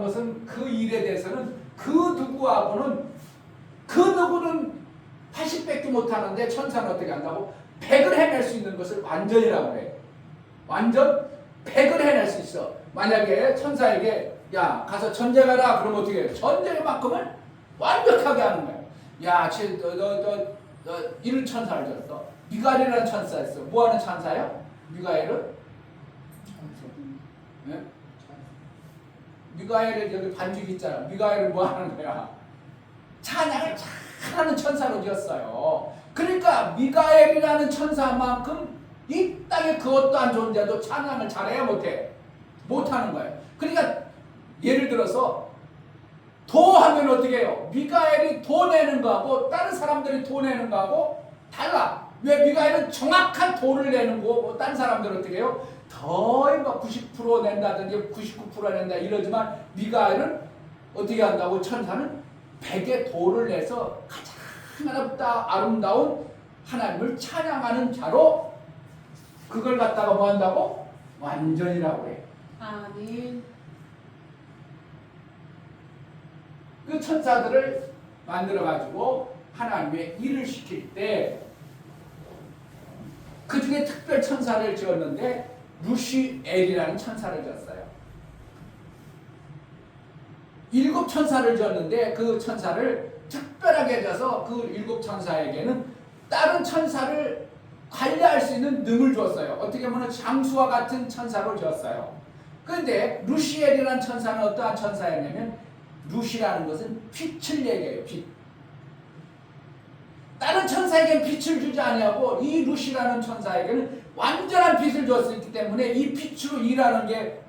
것은 그 일에 대해서는 그 누구는 80밖에 못하는데 천사는 어떻게 한다고? 100을 해낼 수 있는 것을 완전이라고 해요. 완전 100을 해낼 수 있어. 만약에 천사에게 야 가서 전쟁하라 그러면 어떻게 해요? 전쟁만큼은 완벽하게 하는 거예요. 야 너 이런 천사를 줬어. 미가엘이라는 천사였어. 뭐하는 천사예요? 미가엘은? 네? 미가엘의 여기 반죽 있잖아. 미가엘은 뭐 하는 거야? 찬양을 잘하는 천사로 지었어요. 그러니까 미가엘이라는 천사만큼 이 땅에 그 어떠한 존재도 찬양을 잘해야 못해. 못하는 거예요. 그러니까 예를 들어서 도 하면 어떻게 해요? 미가엘이 도 내는 거하고 다른 사람들이 도 내는 거하고 달라. 왜? 미가엘은 정확한 도를 내는 거고 다른 사람들은 어떻게 해요? 거의 막 90% 낸다든지 99% 낸다 이러지만 미가엘은 어떻게 한다고? 천사는 100의 도를 내서 가장 아름다운 하나님을 찬양하는 자로 그걸 갖다가 뭐 한다고? 완전이라고 해. 아멘. 그 천사들을 만들어가지고 하나님의 일을 시킬 때 그 중에 특별 천사를 지었는데 루시엘이라는 천사를 지었어요. 7 천사를 지었는데 그 천사를 특별하게 져서 그 7 천사에게는 다른 천사를 관리할 수 있는 능을 줬어요. 어떻게 보면 장수와 같은 천사로 지었어요. 그런데 루시엘이라는 천사는 어떠한 천사였냐면 루시라는 것은 빛을 얘기해요. 빛. 다른 천사에게는 빛을 주지 아니하고 이 루시라는 천사에게는 완전한 빛을 줬기 때문에 이 빛으로 일하는 게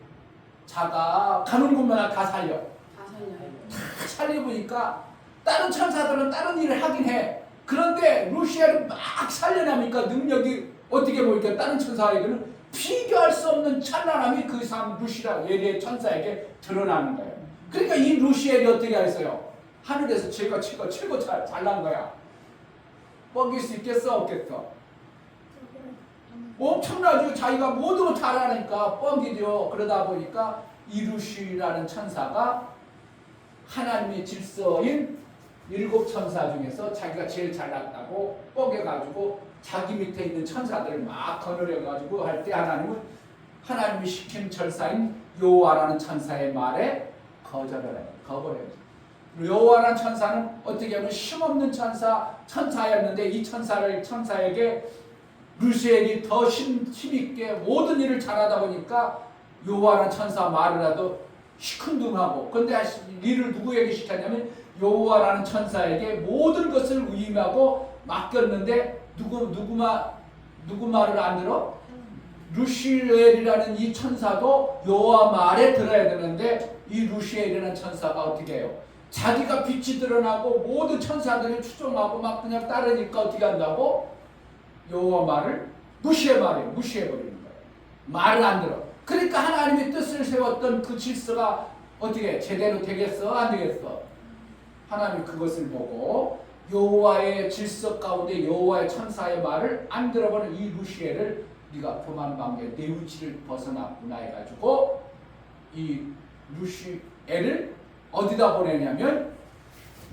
자가 가는 곳마다 다 살려. 다 살려요. 다 살려보니까 다른 천사들은 다른 일을 하긴 해. 그런데 루시엘은 막 살려나니까 능력이 어떻게 보니까 다른 천사에게는 비교할 수 없는 찬란함이 그 사람 루시라 예리의 천사에게 드러나는 거예요. 그러니까 이 루시엘이 어떻게 했어요? 하늘에서 최고 잘난 거야. 뻥길 수 있겠어 없겠어? 엄청나죠. 자기가 모든 걸 잘하니까 뻥기죠. 그러다 보니까 이 루시라는 천사가 하나님의 질서인 7 천사 중에서 자기가 제일 잘났다고 뻐겨가지고 자기 밑에 있는 천사들을 막 거느려가지고 할 때 하나님은 하나님이 시킨 절사인 여호와라는 천사의 말에 거절을 해요. 거버려요. 여호와라는 천사는 어떻게 보면 힘없는 천사였는데 이 천사에게 루시엘이 더 힘있게 모든 일을 잘하다 보니까 여호와라는 천사 말이라도 시큰둥하고, 근데 일을 누구에게 시켰냐면 여호와라는 천사에게 모든 것을 위임하고 맡겼는데 누구 말을 안 들어? 루시엘이라는 이 천사도 여호와 말에 들어야 되는데 이 루시엘이라는 천사가 어떻게 해요? 자기가 빛이 드러나고 모든 천사들이 추종하고 막 그냥 따르니까 어떻게 한다고? 여호와 말을 무시해버리는 거예요. 말을 안 들어. 그러니까 하나님의 뜻을 세웠던 그 질서가 어떻게 제대로 되겠어? 안 되겠어? 하나님이 그것을 보고 여호와의 질서 가운데 여호와의 천사의 말을 안 들어보는 이 루시엘을 네가 교만방계 내 위치를 벗어났구나 해가지고 이 루시엘을 어디다 보내냐면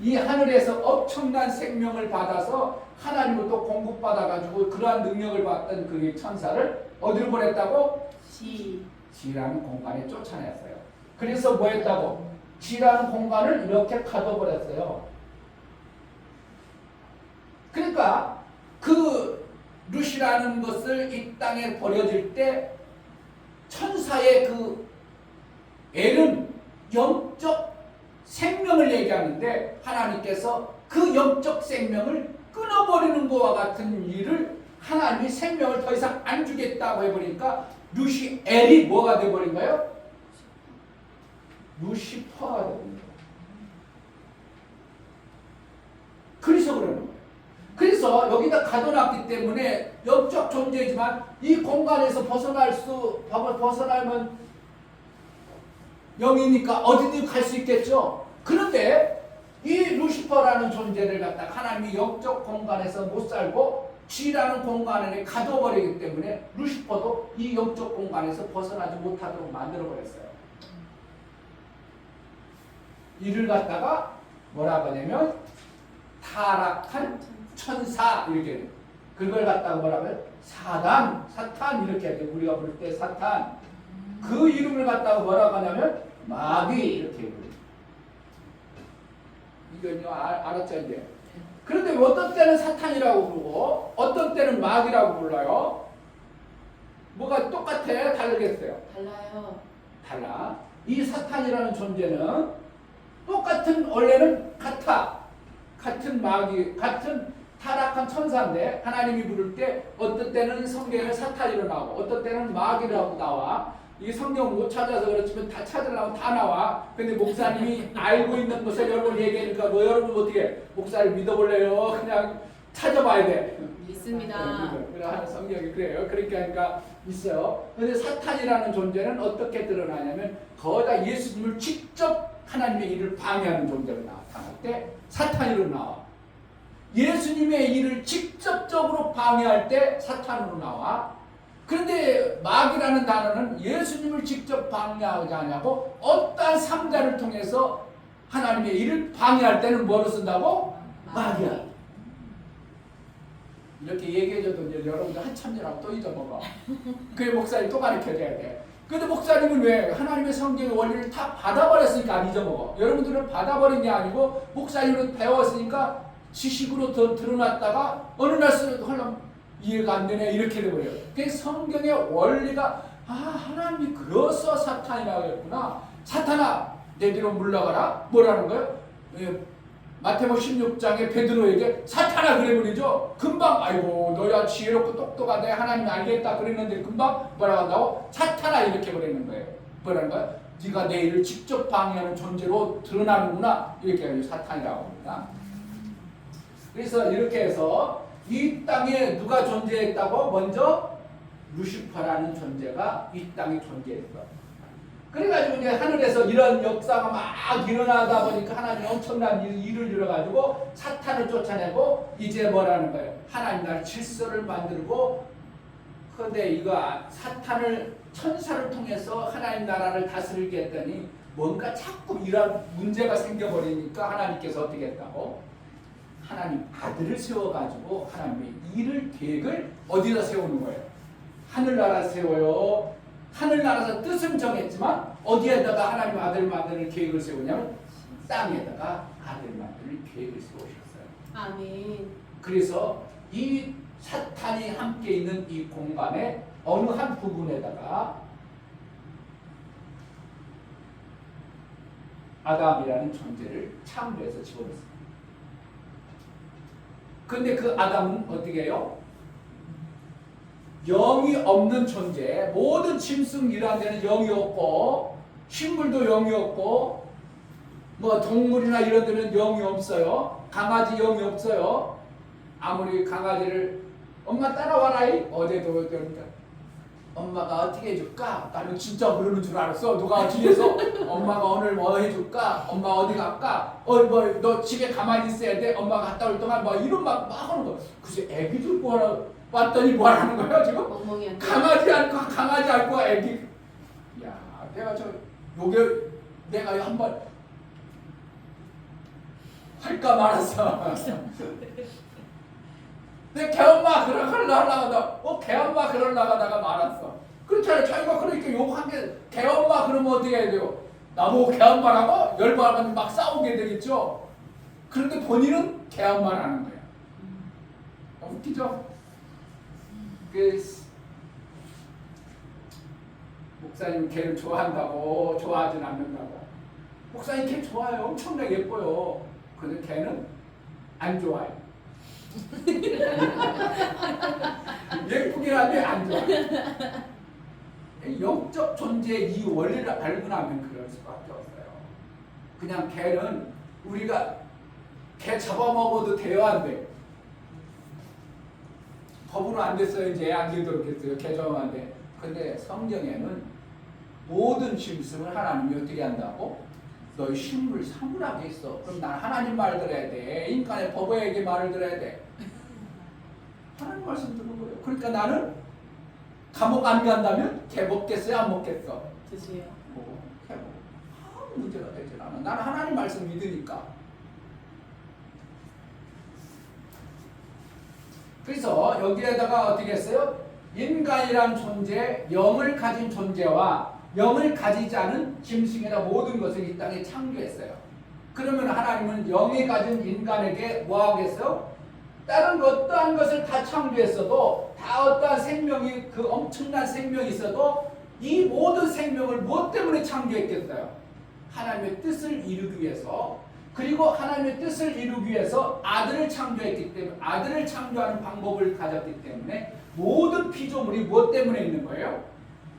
이 하늘에서 엄청난 생명을 받아서 하나님으로부터 공급받아가지고 그러한 능력을 받던 그 천사를 어디로 보냈다고? 지라는 공간에 쫓아냈어요. 그래서 뭐 했다고? 지라는 공간을 이렇게 가둬버렸어요. 그러니까 그 루시라는 것을 이 땅에 버려질 때 천사의 그 엘은 영적 생명을 얘기하는데 하나님께서 그 영적 생명을 끊어버리는 것과 같은 일을 하나님이 생명을 더 이상 안 주겠다고 해버리니까 루시엘이 뭐가 돼버린가요? 루시퍼가 돼버린 거예요. 그래서 그러는 거예요. 그래서 여기다 가둬놨기 때문에 영적 존재지만 이 공간에서 벗어나면 영이니까 어디든 갈 수 있겠죠. 그런데 이 루시퍼라는 존재를 갖다가 하나님이 영적 공간에서 못 살고 쥐라는 공간에 가둬버리기 때문에 루시퍼도 이 영적 공간에서 벗어나지 못하도록 만들어버렸어요. 이를 갖다가 뭐라고 하냐면 타락한 천사 이렇게, 그걸 갖다가 뭐라고 해요? 사탄 이렇게 하죠. 우리가 부를 때 사탄. 그 이름을 갖다가 뭐라고 하냐면 마귀 이렇게 부르죠. 이건요 알았죠 이제? 그런데 어떤 때는 사탄이라고 부르고 어떤 때는 마귀라고 불러요. 뭐가 똑같아? 다르겠어요? 달라. 이 사탄이라는 존재는 똑같은 원래는 같은 마귀, 같은 타락한 천사인데 하나님이 부를 때 어떤 때는 성경에 사탄이로 나오고 어떤 때는 마귀라고 나와. 이 성경 못 찾아서 그렇지만 다 찾으려면 다 나와. 근데 목사님이 알고 있는 것을 여러분 얘기하니까 뭐 여러분 어떻게 목사를 믿어볼래요? 그냥 찾아봐야 돼. 믿습니다. 그래 성경이 그래요. 그러니까 있어요. 근데 사탄이라는 존재는 어떻게 드러나냐면 거기다 예수님을 직접 하나님의 일을 방해하는 존재로 나타날 때 사탄으로 나와. 예수님의 일을 직접적으로 방해할 때 사탄으로 나와. 그런데 마귀라는 단어는 예수님을 직접 방해하지 않냐고 어떠한 상자를 통해서 하나님의 일을 방해할 때는 뭐로 쓴다고? 마귀야. 이렇게 얘기해줘도 이제 여러분들 한참 지나고 또 잊어먹어. 그게 목사님 또 가르쳐줘야 돼. 근데 목사님은 왜 하나님의 성경의 원리를 다 받아버렸으니까 안 잊어먹어. 여러분들은 받아버린 게 아니고 목사님은 배웠으니까 지식으로 더 드러났다가 어느 날 하려면 이해가 안 되네 이렇게 돼버려요. 그 성경의 원리가 하나님이 그래서 사탄이라고 했구나. 사탄아 내 뒤로 물러가라. 뭐라는 거예요? 마태복음 16장에 베드로에게 사탄아 그래버리죠. 금방 아이고 너야 지혜롭고 똑똑하네 하나님 알겠다 그랬는데 금방 뭐라고 한다고? 사탄아 이렇게 버리는 거예요. 뭐라는 거예요? 네가 내 일을 직접 방해하는 존재로 드러나는구나 이렇게 사탄이라고 합니다. 그래서 이렇게 해서 이 땅에 누가 존재했다고? 먼저 루시퍼라는 존재가 이 땅에 존재했어. 그래가지고 이제 하늘에서 이런 역사가 막 일어나다 보니까 하나님이 엄청난 일을 이뤄가지고 사탄을 쫓아내고 이제 뭐라는 거예요? 하나님 나라 질서를 만들고. 그런데 이거 사탄을 천사를 통해서 하나님 나라를 다스리게 했더니 뭔가 자꾸 이런 문제가 생겨버리니까 하나님께서 어떻게 했다고? 하나님 아들을 세워가지고 하나님의 일을 계획을 어디다 세우는 거예요? 하늘나라 세워요. 하늘나라에서 뜻은 정했지만 어디에다가 하나님 아들 만드는 계획을 세우냐면 땅에다가 아들 만들 계획을 세우셨어요. 아멘. 그래서 이 사탄이 함께 있는 이 공간의 어느 한 부분에다가 아담이라는 존재를 창조해서 집어넣습니다. 근데 그 아담은 어떻게 해요? 영이 없는 존재, 모든 짐승이라는 데는 영이 없고 식물도 영이 없고 뭐 동물이나 이런 데는 영이 없어요. 강아지 영이 없어요. 아무리 강아지를 엄마 따라와라이 어제도 그러니까 엄마가 어떻게 해줄까? 나는 진짜 그러는 줄 알았어. 누가 뒤에서 엄마가 오늘 뭐 해줄까? 엄마 어디 갈까? 뭐 너 집에 가만히 있어야 돼. 엄마가 갔다 올 동안 뭐 이런 막 하는 거. 글쎄 애기들 뭐하러 왔더니 뭐 하는 거야 지금? 멍멍이한테. 강아지 안고 애기. 야 내가 요게 내가 한번 할까 말았어. 내 개엄마 그러려고 개엄마 그러려고 하다가 말았어. 그렇잖아요. 자기가 그러니까 욕한 게 개엄마 그러면 어떻게 해야 돼요? 나보고 개엄마라고? 열받으면 막 싸우게 되겠죠. 그런데 본인은 개엄마라는 거야. 웃기죠? 목사님 개를 좋아한다고 좋아하진 않는다고. 목사님 개 좋아요. 엄청나게 예뻐요. 근데 개는 안 좋아요. 예쁘긴 한데 안 좋아요. 영적 존재의 이 원리를 알고 나면 그럴 수밖에 없어요. 그냥 개는 우리가 개 잡아먹어도 돼요, 안 돼? 법으로 안 됐어요. 이제 안 되도록했어요. 개 잡아먹는데. 근데 성경에는 모든 짐승을 하나님이 어떻게 한다고? 너희 식물 사물하게 했어. 그럼 난 하나님 말 들어야 돼. 인간의 법에게 말을 들어야 돼. 하나님 말씀 듣는 거예요. 그러니까 나는 감옥 안 간다면 개 먹겠어요? 안 먹겠어? 드세요. 개 먹어. 아무 문제가 되질 않아. 나는 하나님 말씀 믿으니까. 그래서 여기에다가 어떻게 했어요? 인간이란 존재, 영을 가진 존재와 영을 가지지 않은 짐승이나 모든 것을 이 땅에 창조했어요. 그러면 하나님은 영이 가진 인간에게 뭐 하겠어요? 다른 어떠한 것을 다 창조했어도 다 어떠한 생명이 그 엄청난 생명이 있어도 이 모든 생명을 무엇 때문에 창조했겠어요? 하나님의 뜻을 이루기 위해서. 그리고 하나님의 뜻을 이루기 위해서 아들을 창조했기 때문에 아들을 창조하는 방법을 가졌기 때문에 모든 피조물이 무엇 때문에 있는 거예요?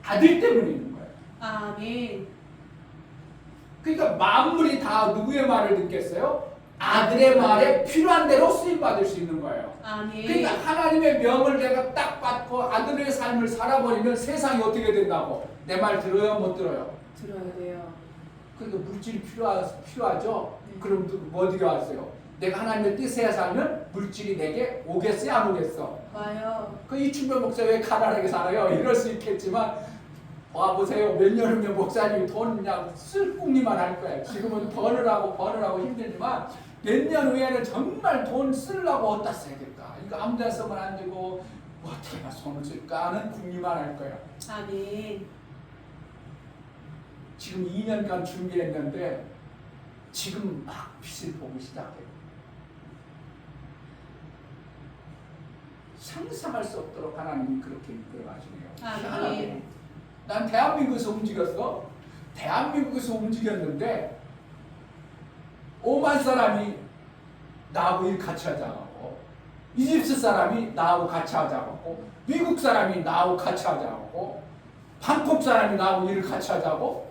아들 때문에 있는 거예요. 아멘. 그러니까 만물이 다 누구의 말을 듣겠어요? 아들의 말에 필요한 대로 쓰임받을 수 있는 거예요. 아멘. 그러니까 하나님의 명을 내가 딱 받고 아들의 삶을 살아버리면 세상이 어떻게 된다고? 내 말 들어요? 못 들어요? 들어야 돼요. 그러니까 물질이 필요하죠? 네. 그럼 뭐 어디게 왔어요? 내가 하나님의 뜻에 살면 물질이 내게 오겠어요? 안 오겠어? 와요. 그 이충별 목사 왜 가난하게 살아요? 이럴 수 있겠지만 와보세요. 몇 년 후면 목사님이 돈 그냥 쓸 궁리만 할 거예요. 지금은 버느라고 힘들지만 몇 년 후에는 정말 돈 쓰려고 어디다 써야 될까? 이거 아무 데나 쓰면 안 되고 뭐 어떻게 손을 쓸까 하는 궁리만 할 거예요. 아멘. 지금 2년간 준비했는데 지금 막 빛을 보기 시작해요. 상상할 수 없도록 하나님이 그렇게 이끌어 가시네요. 아멘. 난 대한민국에서 움직였어. 대한민국에서 움직였는데 5만 사람이 나하고 일 같이 하자고, 이집트 사람이 나하고 같이 하자고, 미국 사람이 나하고 같이 하자고, 방콕 사람이 나하고 일을 같이 하자고.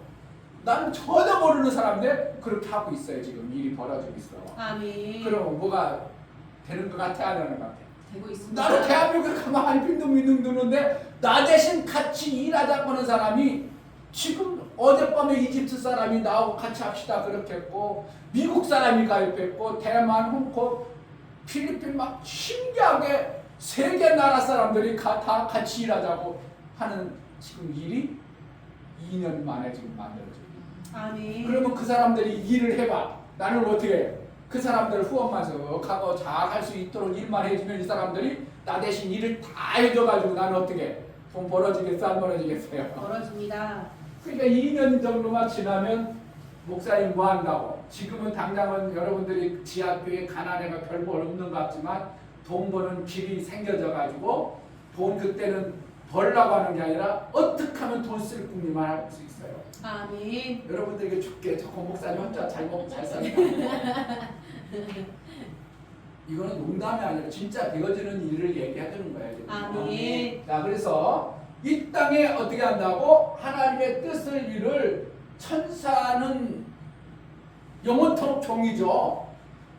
나는 전혀 모르는 사람인데 그렇게 하고 있어요. 지금 일이 벌어지고 있어. 아멘. 그럼 뭐가 되는 것 같아? 안 되는 것 같아? 되고 있습니다. 나는 대한민국에 가만히 빈둥빈둥 두는데 나 대신 같이 일하자고 하는 사람이 지금 어젯밤에 이집트 사람이 나하고 같이 합시다 그렇게 했고, 미국 사람이 가입했고, 대만, 홍콩, 필리핀 막 신기하게 세 개 나라 사람들이 다 같이 일하자고 하는 지금 일이 2년 만에 지금 만들어져요. 아멘. 그러면 그 사람들이 일을 해봐. 나는 어떻게 해? 그 사람들 후원만 하고 잘 할 수 있도록 일만 해주면 이 사람들이 나 대신 일을 다 해줘가지고 나는 어떻게 해? 돈 벌어지겠어? 안 벌어지겠어요? 벌어집니다. 그러니까 2년 정도만 지나면 목사님 뭐 한다고? 지금은 당장은 여러분들이 지하교회 가난해가 별거 없는 것 같지만 돈 버는 길이 생겨져 가지고 돈 그때는 벌라고 하는 게 아니라 어떻게 하면 돈 쓸 궁리만 할 수 있어요. 아멘. 여러분들에게 줄게. 저 목사님 혼자 잘 먹고 잘 산다. 이거는 농담이 아니라 진짜 되어지는 일을 얘기해 주는 거예요. 아멘. 자, 그래서 이 땅에 어떻게 한다고? 하나님의 뜻을 이룰 천사는 영원토록 종이죠.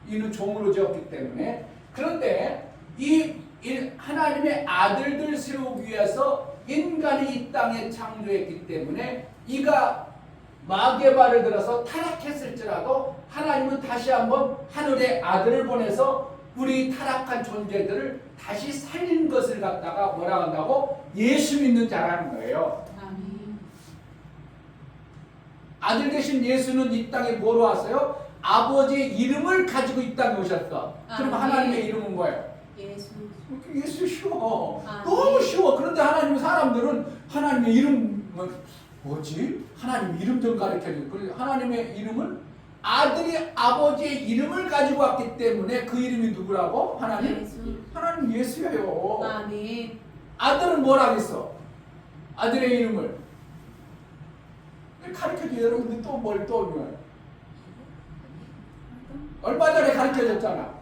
이는 종으로 지었기 때문에. 그런데 이 하나님의 아들들 세우기 위해서 인간이 이 땅에 창조했기 때문에 이가 마귀의 발을 들어서 타락했을지라도 하나님은 다시 한번 하늘의 아들을 보내서 우리 타락한 존재들을 다시 살린 것을 갖다가 뭐라 한다고? 예수 믿는 자라는 거예요. 아멘. 아들 되신 예수는 이 땅에 뭐로 왔어요? 아버지의 이름을 가지고 이 땅에 오셨어. 그럼 하나님의 이름은 뭐예요? 예수. 예수 쉬워. 아멘. 너무 쉬워. 그런데 하나님 사람들은 하나님의 이름 뭐지? 하나님 이름 좀 가르쳐줘. 그래서 하나님의 이름은 아들이 아버지의 이름을 가지고 왔기 때문에 그 이름이 누구라고? 하나님? 예수. 하나님 예수예요. 아멘. 아들은 뭐라 그랬어? 아들의 이름을 가르쳐줘. 여러분들 또 뭘 또 얼마 전에 가르쳐줬잖아.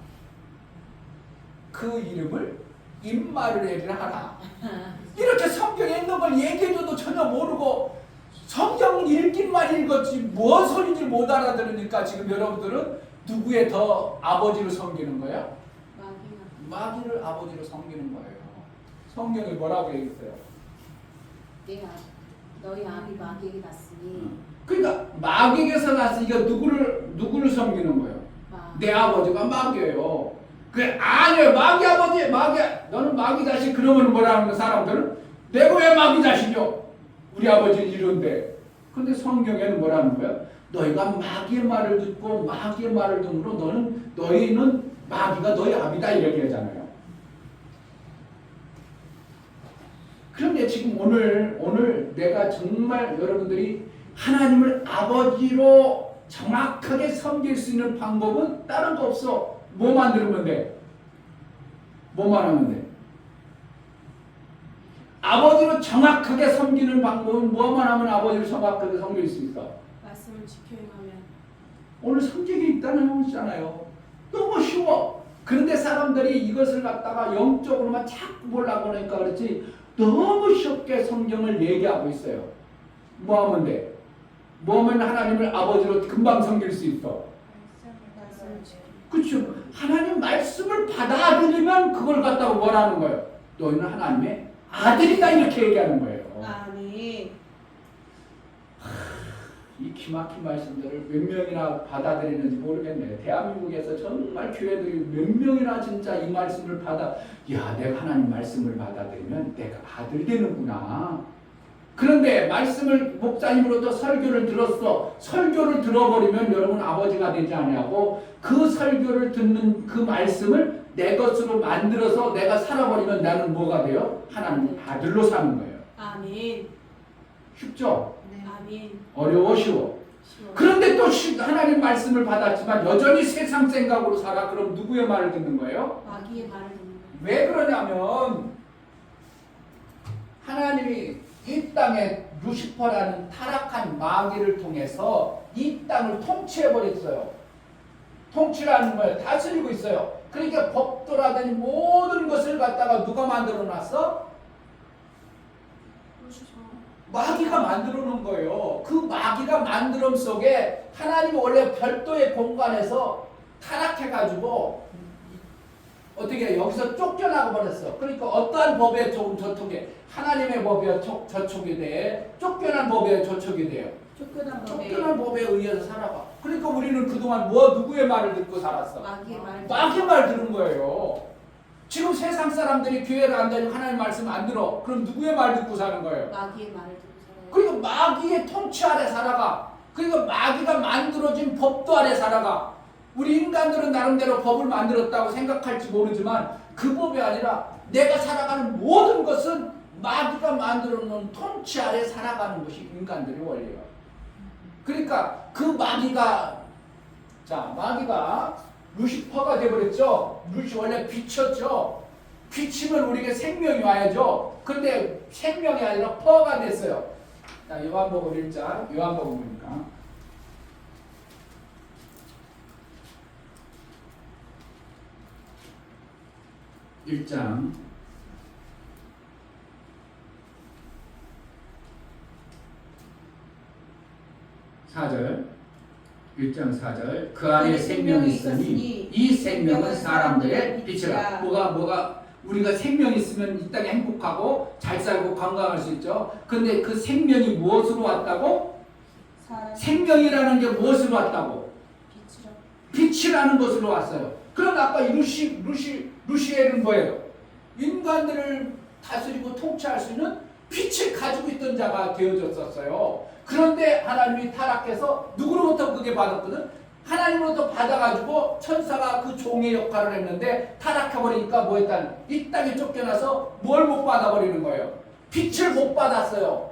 그 이름을 임마누엘이라 하라. 이렇게 성경에 있는 걸 얘기해줘도 전혀 모르고 성경을 읽긴만 읽었지 뭔 소리인지 못 알아들으니까 지금 여러분들은 누구의 더 아버지를 섬기는 거야? 마귀를 아버지로 섬기는 거예요. 성경에 뭐라고 얘기했어요? 내가 너희 아비 마귀에게 났으니 그러니까 마귀에게서 났으니까 누구를 섬기는 거예요? 내 아버지가 마귀예요. 그래 아니에요. 마귀 아버지 마귀 너는 마귀 자식. 그러면 뭐라는 거 사람들은 내가 왜 마귀 자식이요? 우리 아버지는 이런데. 근데 성경에는 뭐라는 거야? 너희가 마귀의 말을 듣고 마귀의 말을 듣므로 너희는 마귀가 너희 아비다 이렇게 하잖아요. 그런데 지금 오늘 내가 정말 여러분들이 하나님을 아버지로 정확하게 섬길 수 있는 방법은 다른 거 없어. 뭐 만들면 돼? 뭐만 하면 돼? 아버지로 정확하게 섬기는 방법은 뭐만 하면 아버지를 정확하게 섬길 수 있어? 말씀을 지켜 행하면. 오늘 성경에 있다는 것이잖아요. 너무 쉬워. 그런데 사람들이 이것을 갖다가 영적으로만 자꾸 보려고 하니까 그렇지 너무 쉽게 성경을 얘기하고 있어요. 뭐 하면 돼? 뭐 하면 하나님을 아버지로 금방 섬길 수 있어? 말씀을 지켜. 그렇죠. 하나님 말씀을 받아들이면 그걸 갖다가 뭐라는 거예요? 너희는 하나님의 아들이다 이렇게 얘기하는 거예요. 아멘. 이 기막힌 말씀들을 몇 명이나 받아들이는지 모르겠네. 대한민국에서 정말 교회들이 몇 명이나 진짜 이 말씀을 야 내가 하나님 말씀을 받아들이면 내가 아들 되는구나. 그런데 말씀을 목사님으로부터 설교를 들었어. 설교를 들어버리면 여러분 아버지가 되지 않냐고 그 설교를 듣는 그 말씀을 내 것으로 만들어서 내가 살아버리면 나는 뭐가 돼요? 하나님 아들로 사는 거예요. 아멘. 쉽죠? 아멘. 어려워 쉬워. 쉬워. 그런데 또 하나님 말씀을 받았지만 여전히 세상 생각으로 살아. 그럼 누구의 말을 듣는 거예요? 마귀의 말을 듣는 거예요. 왜 그러냐면 하나님이 이 땅에 루시퍼라는 타락한 마귀를 통해서 이 땅을 통치해버렸어요. 통치라는 걸 다스리고 있어요. 그러니까 법도라든지 모든 것을 갖다가 누가 만들어놨어? 마귀가 만들어 놓은 거예요. 그 마귀가 만들음 속에 하나님이 원래 별도의 공간에서 타락해가지고 어떻게 여기서 쫓겨나고 버렸어. 그러니까 어떠한 법에 조금 저촉에 하나님의 법에 저촉이 돼. 쫓겨난 법에 저촉이 돼요. 쫓겨난 법에 의해서 살아가. 그러니까 우리는 그동안 누구의 말을 듣고 살았어? 마귀의 말 들은 거예요. 지금 세상 사람들이 교회를 안 다니고 하나님 말씀 안 들어. 그럼 누구의 말 듣고 사는 거예요? 마귀의 말을 듣고 살아요. 그리고 마귀의 통치 아래 살아가. 그리고 마귀가 만들어진 법도 아래 살아가. 우리 인간들은 나름대로 법을 만들었다고 생각할지 모르지만 그 법이 아니라 내가 살아가는 모든 것은 마귀가 만들어 놓은 통치 아래 살아가는 것이 인간들의 원리예요. 그러니까 그 마귀가 자, 마귀가 루시퍼가 되어버렸죠. 루시 원래 빛이었죠. 빛이면 우리에게 생명이 와야죠. 근데 생명이 아니라 퍼가 됐어요. 자, 요한복음 1장, 요한복음이니까. (1장) 4절 1장 4절 그 안에 생명이 있으니 이 생명은 사람들의 빛이라. 뭐가 우리가 생명이 있으면 이 땅에 행복하고 잘 살고 건강할 수 있죠. 근데 그 생명이 무엇으로 왔다고? 생명이라는 게 무엇으로 왔다고? 빛이라는 것으로 왔어요. 그럼 아까 루시엘은 뭐예요? 인간들을 다스리고 통치할 수 있는 빛을 가지고 있던 자가 되어졌었어요. 그런데 하나님이 타락해서 누구로부터 그게 받았거든? 하나님으로부터 받아가지고 천사가 그 종의 역할을 했는데 타락해버리니까 뭐 했다는? 이 땅에 쫓겨나서 뭘 못 받아버리는 거예요? 빛을 못 받았어요.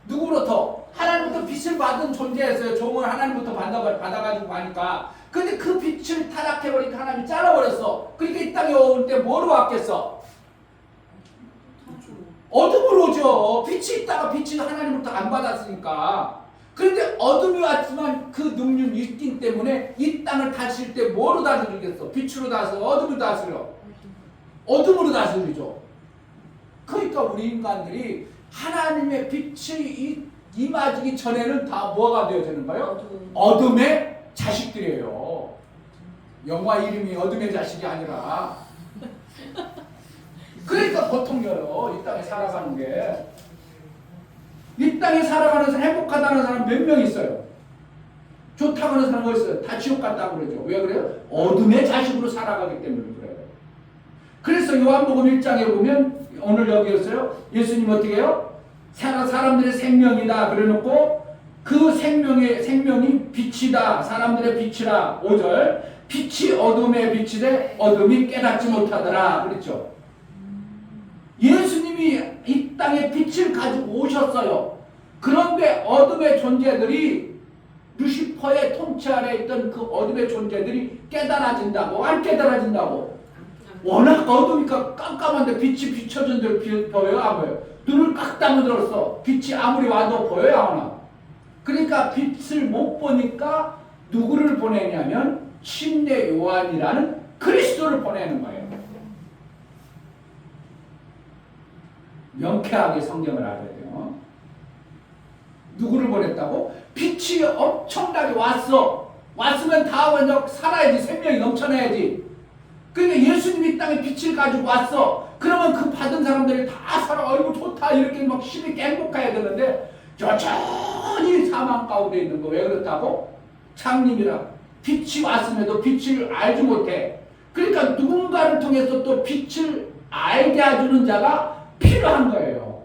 누구로부터? 하나님부터 빛을 받은 존재였어요. 종은 하나님부터 받아가지고 가니까. 근데 그 빛을 타락해버리니까 하나님이 잘라버렸어. 그러니까 이 땅에 올 때 뭐로 왔겠어? 어둠으로 오죠. 빛이 있다가 빛이 하나님부터 안 받았으니까. 그런데 어둠이 왔지만 그 능력이 있기 때문에 이 땅을 다스릴 때 뭐로 다스리겠어? 빛으로 다스려? 어둠으로 다스려? 어둠으로 다스리죠. 그러니까 우리 인간들이 하나님의 빛이 임하기 전에는 다 뭐가 되어지는가요? 어둠의 자식들이에요. 영화 이름이 어둠의 자식이 아니라. 그러니까 고통이에요. 이 땅에 살아가는 게. 이 땅에 살아가는 사람, 행복하다는 사람 몇 명 있어요? 좋다고 하는 사람 있어요? 다 지옥 갔다고 그러죠. 왜 그래요? 어둠의 자식으로 살아가기 때문에 그래요. 그래서 요한복음 1장에 보면 오늘 여기였어요. 예수님 어떻게 해요? 사람들의 생명이다 그래놓고 그 생명이 빛이다. 사람들의 빛이라. 5절 빛이 어둠의 빛이되 어둠이 깨닫지 못하더라 그랬죠. 예수님이 이 땅에 빛을 가지고 오셨어요. 그런데 어둠의 존재들이 루시퍼의 통치 아래 있던 그 어둠의 존재들이 깨달아진다고? 안 깨달아진다고? 워낙 어두우니까 깜깜한데 빛이 비춰진 대로 보여요? 안 보여요? 눈을 깍 다물었어. 빛이 아무리 와도 보여요? 안 와? 그러니까 빛을 못 보니까 누구를 보내냐면 침례 요한이라는 그리스도를 보내는 거예요. 명쾌하게 성경을 알아야 돼요. 누구를 보냈다고? 빛이 엄청나게 왔어. 왔으면 다 먼저 살아야지. 생명이 넘쳐나야지. 그러니까 예수님이 땅에 빛을 가지고 왔어. 그러면 그 받은 사람들이 다 살아. 아이고 좋다. 이렇게 막 힘있게 행복해야 되는데 여전히 사망 가운데 있는 거. 왜 그렇다고? 장님이라. 빛이 왔음에도 빛을 알지 못해. 그러니까 누군가를 통해서 또 빛을 알게 해주는 자가 필요한 거예요.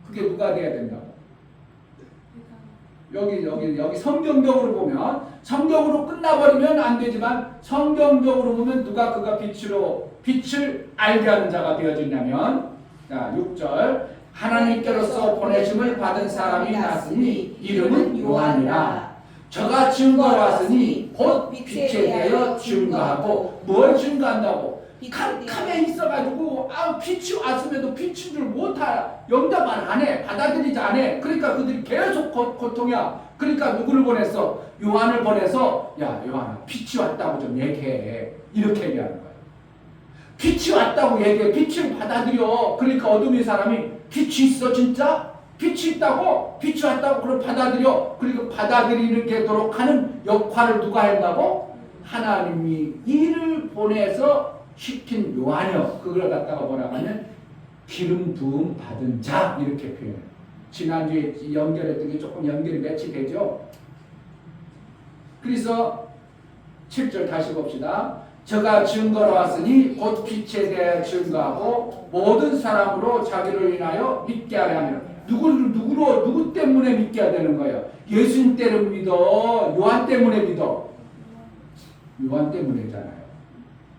그게 누가 돼야 된다고? 여기 성경적으로 보면 성경으로 끝나버리면 안 되지만 성경적으로 보면 누가 그가 빛을 알게 하는 자가 되어지냐면 자 6절 하나님께로서 보내심을 받은 사람이 났으니 이름은 요한이라. 저가 증거로 왔으니 곧 빛에 대하여 증거하고 뭘 증거한다고? 캄캄해 있어가지고 빛이 왔음에도 빛인 줄 못하 영접 안 해. 받아들이지 안 해. 그러니까 그들이 계속 고통이야. 그러니까 누구를 보냈어? 요한을 보내서 야 요한아 빛이 왔다고 좀 얘기해. 이렇게 얘기하는 거야. 빛이 왔다고 얘기해. 빛을 받아들여. 그러니까 어둠의 사람이 빛이 있어 진짜? 빛이 있다고? 빛이 왔다고 그걸 받아들여. 그리고 받아들이는 게도록 하는 역할을 누가 한다고? 하나님이 이를 보내서 시킨 요한이요. 그걸 갖다가 뭐라고 하면 기름 부음 받은 자 이렇게 표현해요. 지난주에 연결했던 게 조금 연결이 매치되죠. 그래서 7절 다시 봅시다. 저가 증거로 왔으니 곧 빛에 대해 증거하고 모든 사람으로 자기를 인하여 믿게 하려 하며 누구 때문에 믿게 해야 되는 거예요? 예수님 때문에 믿어? 요한 때문에 믿어? 요한 때문이잖아요.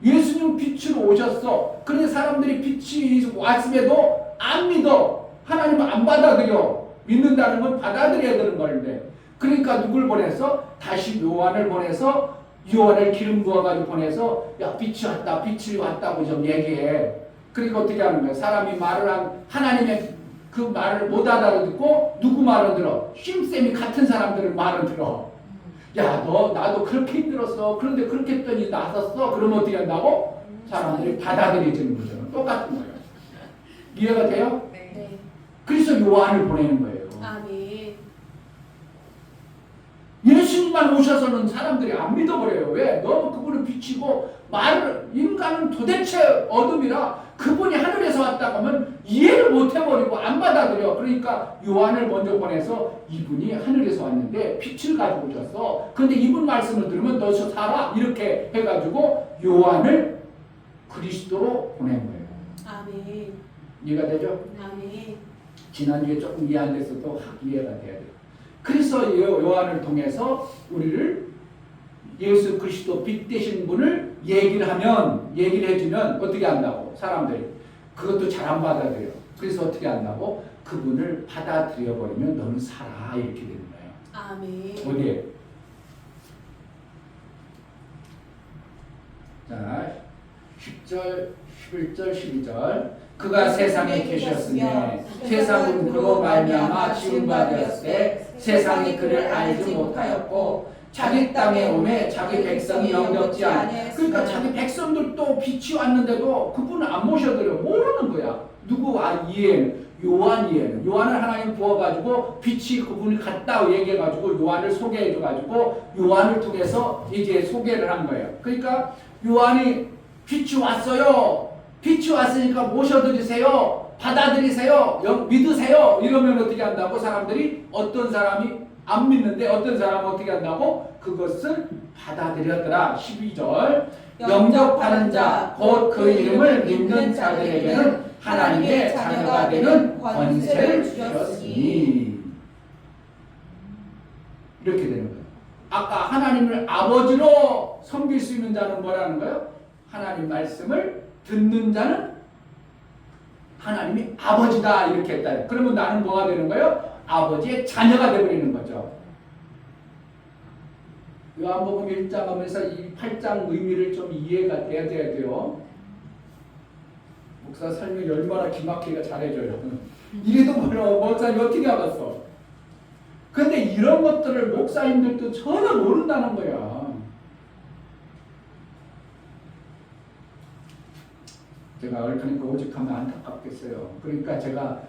예수님 빛으로 오셨어. 그런데 사람들이 빛이 왔음에도 안 믿어. 하나님은 안 받아들여. 믿는다는 건 받아들여야 되는 건데 그러니까 누굴 보내서? 다시 요한을 보내서 요한을 기름 부어가지고 보내서 야 빛이 왔다 빛이 왔다고 좀 얘기해. 그러니까 어떻게 하는 거야? 사람이 말을 하나님의 그 말을 못 알아듣고 누구 말을 들어? 쉼쌤이 같은 사람들을 말을 들어. 야 너 나도 그렇게 힘들었어. 그런데 그렇게 했더니 나섰어. 그러면 어떻게 한다고? 사람들이 받아들여지는 거죠. 똑같은 거예요. 이해가 돼요? 네. 그래서 요한을 보내는 거예요. 아멘. 예수님만 오셔서는 사람들이 안 믿어버려요. 왜? 너무 그분은 빛이고 인간은 도대체 어둠이라 그분이 하늘에서 왔다고 하면 이해를 못 해버리고 안 받아들여. 그러니까 요한을 먼저 보내서 이분이 하늘에서 왔는데 빛을 가지고 오셨어. 그런데 이분 말씀을 들으면 너서 살아. 이렇게 해가지고 요한을 그리스도로 보낸 거예요. 아멘. 이해가 되죠? 아멘. 지난주에 조금 이해 안 됐어도 확 이해가 돼야 돼요. 그래서 요한을 통해서 우리를 예수 그리스도 빛 되신 분을 얘기를 해주면 어떻게 한다고? 사람들이 그것도 잘 안 받아들여. 그래서 어떻게 한다고? 그분을 받아들여 버리면 너는 살아 이렇게 되는 거예요. 아멘. 어디에? 자 10절, 11절, 12절 그가 세상에 계셨으며 세상은 그로 말미암아 지은 바 되었으되 세상이 그를 알지 못하였고 자기 땅에 오매 자기 백성이 영접지 아니하였으며 그러니까 자기 백성들도 빛이 왔는데도 그분을 안 모셔드려 모르는 거야. 누구 이해는 요한 이해는 요한을 하나님 부어가지고 빛이 그분이 같다고 얘기해가지고 요한을 소개해줘가지고 요한을 통해서 이제 소개를 한 거예요. 그러니까 요한이 빛이 왔어요. 빛이 왔으니까 모셔드리세요. 받아들이세요. 믿으세요. 이러면 어떻게 한다고? 사람들이 어떤 사람이 안 믿는데 어떤 사람은 어떻게 한다고? 그것을 받아들였더라. 12절 영접하는 자 곧 그 이름을 믿는 자들에게는 하나님의 자녀가 되는 권세를 주셨으니 이렇게 되는 거예요. 아까 하나님을 아버지로 섬길 수 있는 자는 뭐라는 거예요? 하나님 말씀을 듣는 자는 하나님이 아버지다 이렇게 했다. 그러면 나는 뭐가 되는 거예요? 아버지의 자녀가 되어버리는 거죠. 요한복음 1장 하면서 이 8장 의미를 좀 이해가 돼야 돼요. 목사 설명이 얼마나 기막히게 잘해줘요. 이래도 목사님 어떻게 알았어? 근데 이런 것들을 목사님들도 전혀 모른다는 거야. 제가 그러니까 오직하면 안타깝겠어요. 그러니까 제가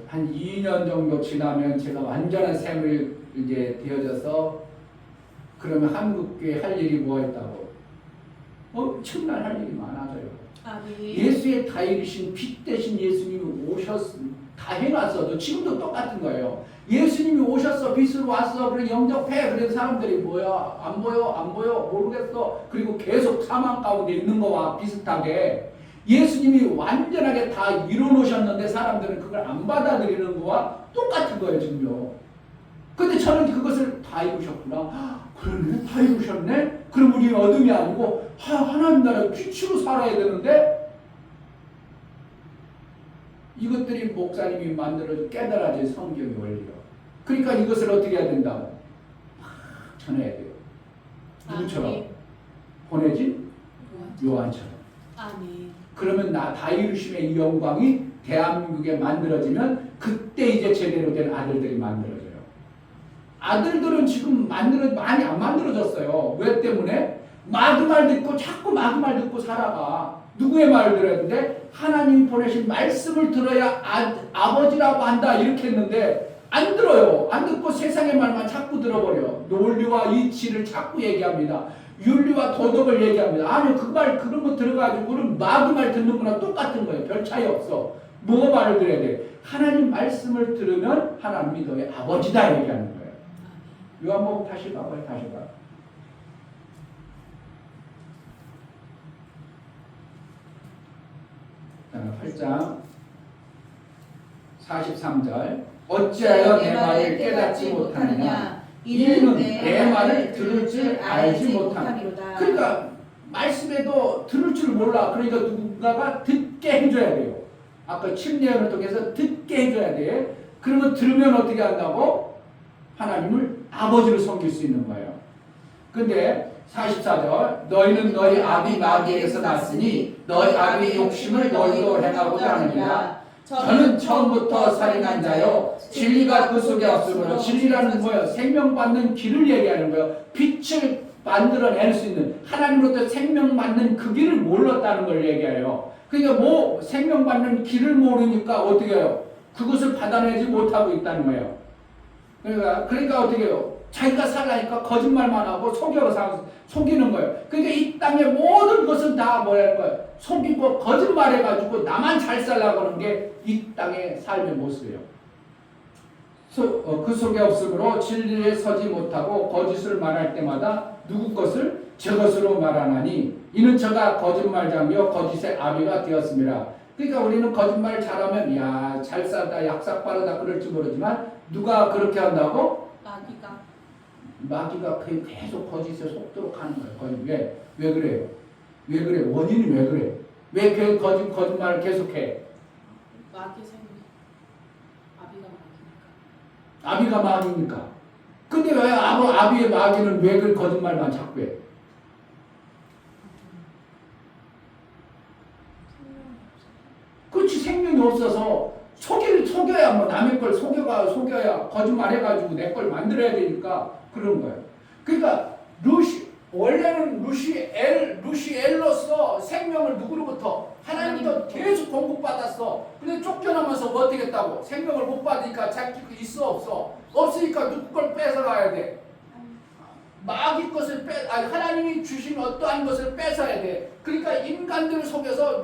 한 2년 정도 지나면 제가 완전한 샘을 이제 되어져서 그러면 한국교회 할 일이 뭐가 있다고? 엄청난 할 일이 많아져요. 아멘. 예수의 다 이루신 빛 대신 예수님이 다 해놨어도 지금도 똑같은 거예요. 예수님이 오셨어. 빛으로 왔어. 그래 영접해. 그래서 사람들이 뭐야? 안 보여. 모르겠어. 그리고 계속 사망 가운데 있는 거와 비슷하게 예수님이 완전하게 다 이뤄놓으셨는데 사람들은 그걸 안 받아들이는 거와 똑같은 거예요. 지금요. 근데 저는 그것을 다 이루셨구나. 그러네. 다 이루셨네. 그럼 우리는 어둠이 아니고 하나님 나라의 빛으로 살아야 되는데 이것들이 목사님이 만들어준 깨달아진 성경의 원리요. 그러니까 이것을 어떻게 해야 된다고? 막 전해야 돼요. 누구처럼? 보내진 요한처럼. 아멘. 그러면 다 이루심의 이 영광이 대한민국에 만들어지면 그때 이제 제대로 된 아들들이 만들어져요. 아들들은 지금 많이 안 만들어졌어요. 왜 때문에? 마귀 말 듣고 자꾸 마귀 말 듣고 살아가. 누구의 말을 들어야 되는데 하나님 보내신 말씀을 들어야 아버지라고 한다 이렇게 했는데 안 들어요. 안 듣고 세상의 말만 자꾸 들어버려. 논리와 이치를 자꾸 얘기합니다. 윤리와 도덕을 얘기합니다. 아니요 그 말 그런 거 들어가지고는 마귀 말 듣는 거랑 똑같은 거예요. 별 차이 없어. 뭐 말을 들어야 돼? 하나님 말씀을 들으면 하나님이 너의 아버지다 얘기하는 거예요. 요한복음 다시 봐봐요. 다시 봐. 자, 8장 43절 어찌하여 내 말을 깨닫지 못하느냐 이는 내 말을 들을 줄 알지 못함이로다. 그러니까 말씀에도 들을 줄 몰라. 그러니까 누군가가 듣게 해줘야 돼요. 아까 침례를 통해서 듣게 해줘야 돼. 그러면 들으면 어떻게 한다고? 하나님을 아버지로 섬길 수 있는 거예요. 근데 44절 너희는 너희 아비 마귀에게서 났으니 너희 아비의 욕심을 너희도 행하고자 하느니라. 저는 처음부터 살인한 자요 진리가 그 속에 없으므로 진리라는 뭐예요? 생명받는 길을 얘기하는 거예요. 빛을 만들어낼 수 있는 하나님으로부터 생명받는 그 길을 몰랐다는 걸 얘기해요. 그러니까 뭐 생명받는 길을 모르니까 어떻게 해요? 그것을 받아내지 못하고 있다는 거예요. 그러니까 어떻게 해요? 자기가 살라니까 거짓말만 하고 속이는 거예요. 그러니까 이 땅의 모든 것은 다 뭐라는 거예요? 속이고 거짓말해가지고 나만 잘 살라고 하는 게 이 땅의 삶의 모습이에요. 그 속에 없으므로 진리에 서지 못하고 거짓을 말할 때마다 누구 것을 저 것으로 말하나니 이는 저가 거짓말자며 거짓의 아비가 되었습니다. 그러니까 우리는 거짓말 잘하면 야 잘 살다 약삭 빠르다 그럴지 모르지만 누가 그렇게 한다고? 마귀가 계속 거짓에 속도록 하는 거예요. 왜 그래요? 왜 그래? 원인이 왜 그래? 왜 그 거짓말을 계속해? 마귀 생명. 아비가 마귀니까. 아비가 마귀니까. 근데 왜 아비의 마귀는 왜 그 거짓말만 자꾸 해? 그렇지, 생명이 없어서 속여야 뭐 남의 걸 속여야 거짓말 해가지고 내 걸 만들어야 되니까 그런 거예요. 그러니까 원래는 루시엘로서 생명을 누구로부터? 하나님부터 계속 공급받았어. 근데 쫓겨나면서 뭐 어떻게 했다고? 생명을 못 받으니까 자기 거 있어 없어? 없으니까 누구 걸 뺏어가야 돼. 마귀 것을 하나님이 주신 어떠한 것을 뺏어야 돼. 그러니까 인간들을 속여서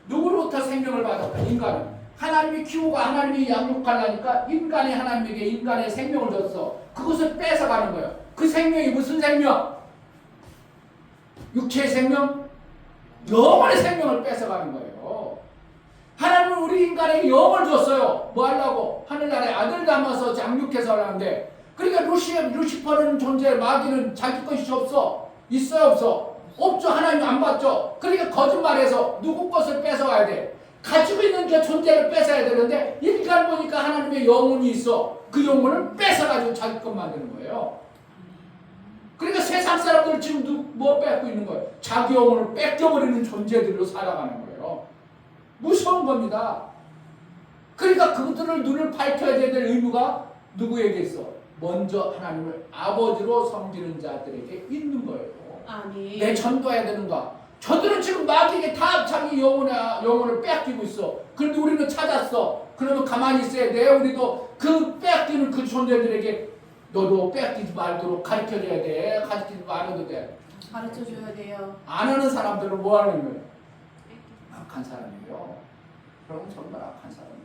누구로부터 생명을 받았다. 인간은 하나님이 키우고 하나님이 양육하려니까 하나님에게 인간의 생명을 줬어. 그것을 뺏어가는 거예요. 그 생명이 무슨 생명? 육체의 생명? 영혼의 생명을 뺏어가는 거예요. 하나님은 우리 인간에게 영을 줬어요. 뭐 하려고? 하늘나라에 아들 담아서 양육해서 하려는데, 그러니까 루시퍼라는 존재, 마귀는 자기 것이 없어. 있어요 없어? 없죠. 하나님 안 받죠. 그러니까 거짓말해서 누구 것을 뺏어가야 돼. 가지고 있는 그 존재를 뺏어야 되는데 인간 보니까 하나님의 영혼이 있어. 그 영혼을 뺏어가지고 자기 것 만드는 거예요. 그러니까 세상 사람들 지금 뭐 뺏고 있는 거예요? 자기 영혼을 뺏겨버리는 존재들로 살아가는 거예요. 무서운 겁니다. 그러니까 그들을 눈을 밝혀야 될 의무가 누구에게 있어? 먼저 하나님을 아버지로 섬기는 자들에게 있는 거예요. 아멘. 내 전도해야 되는가? 저들은 지금 마귀에게 다 자기 영혼을 뺏기고 있어. 그런데 우리는 찾았어. 그러면 가만히 있어야 돼. 우리도 그 뺏기는 그 존재들에게 너도 뺏기지 말도록 가르쳐줘야 돼. 가르치지 말아도 돼. 가르쳐줘야 돼요. 안 하는 사람들은 뭐 하는 거예요? 악한 사람이에요. 그럼 정말 악한 사람이에요.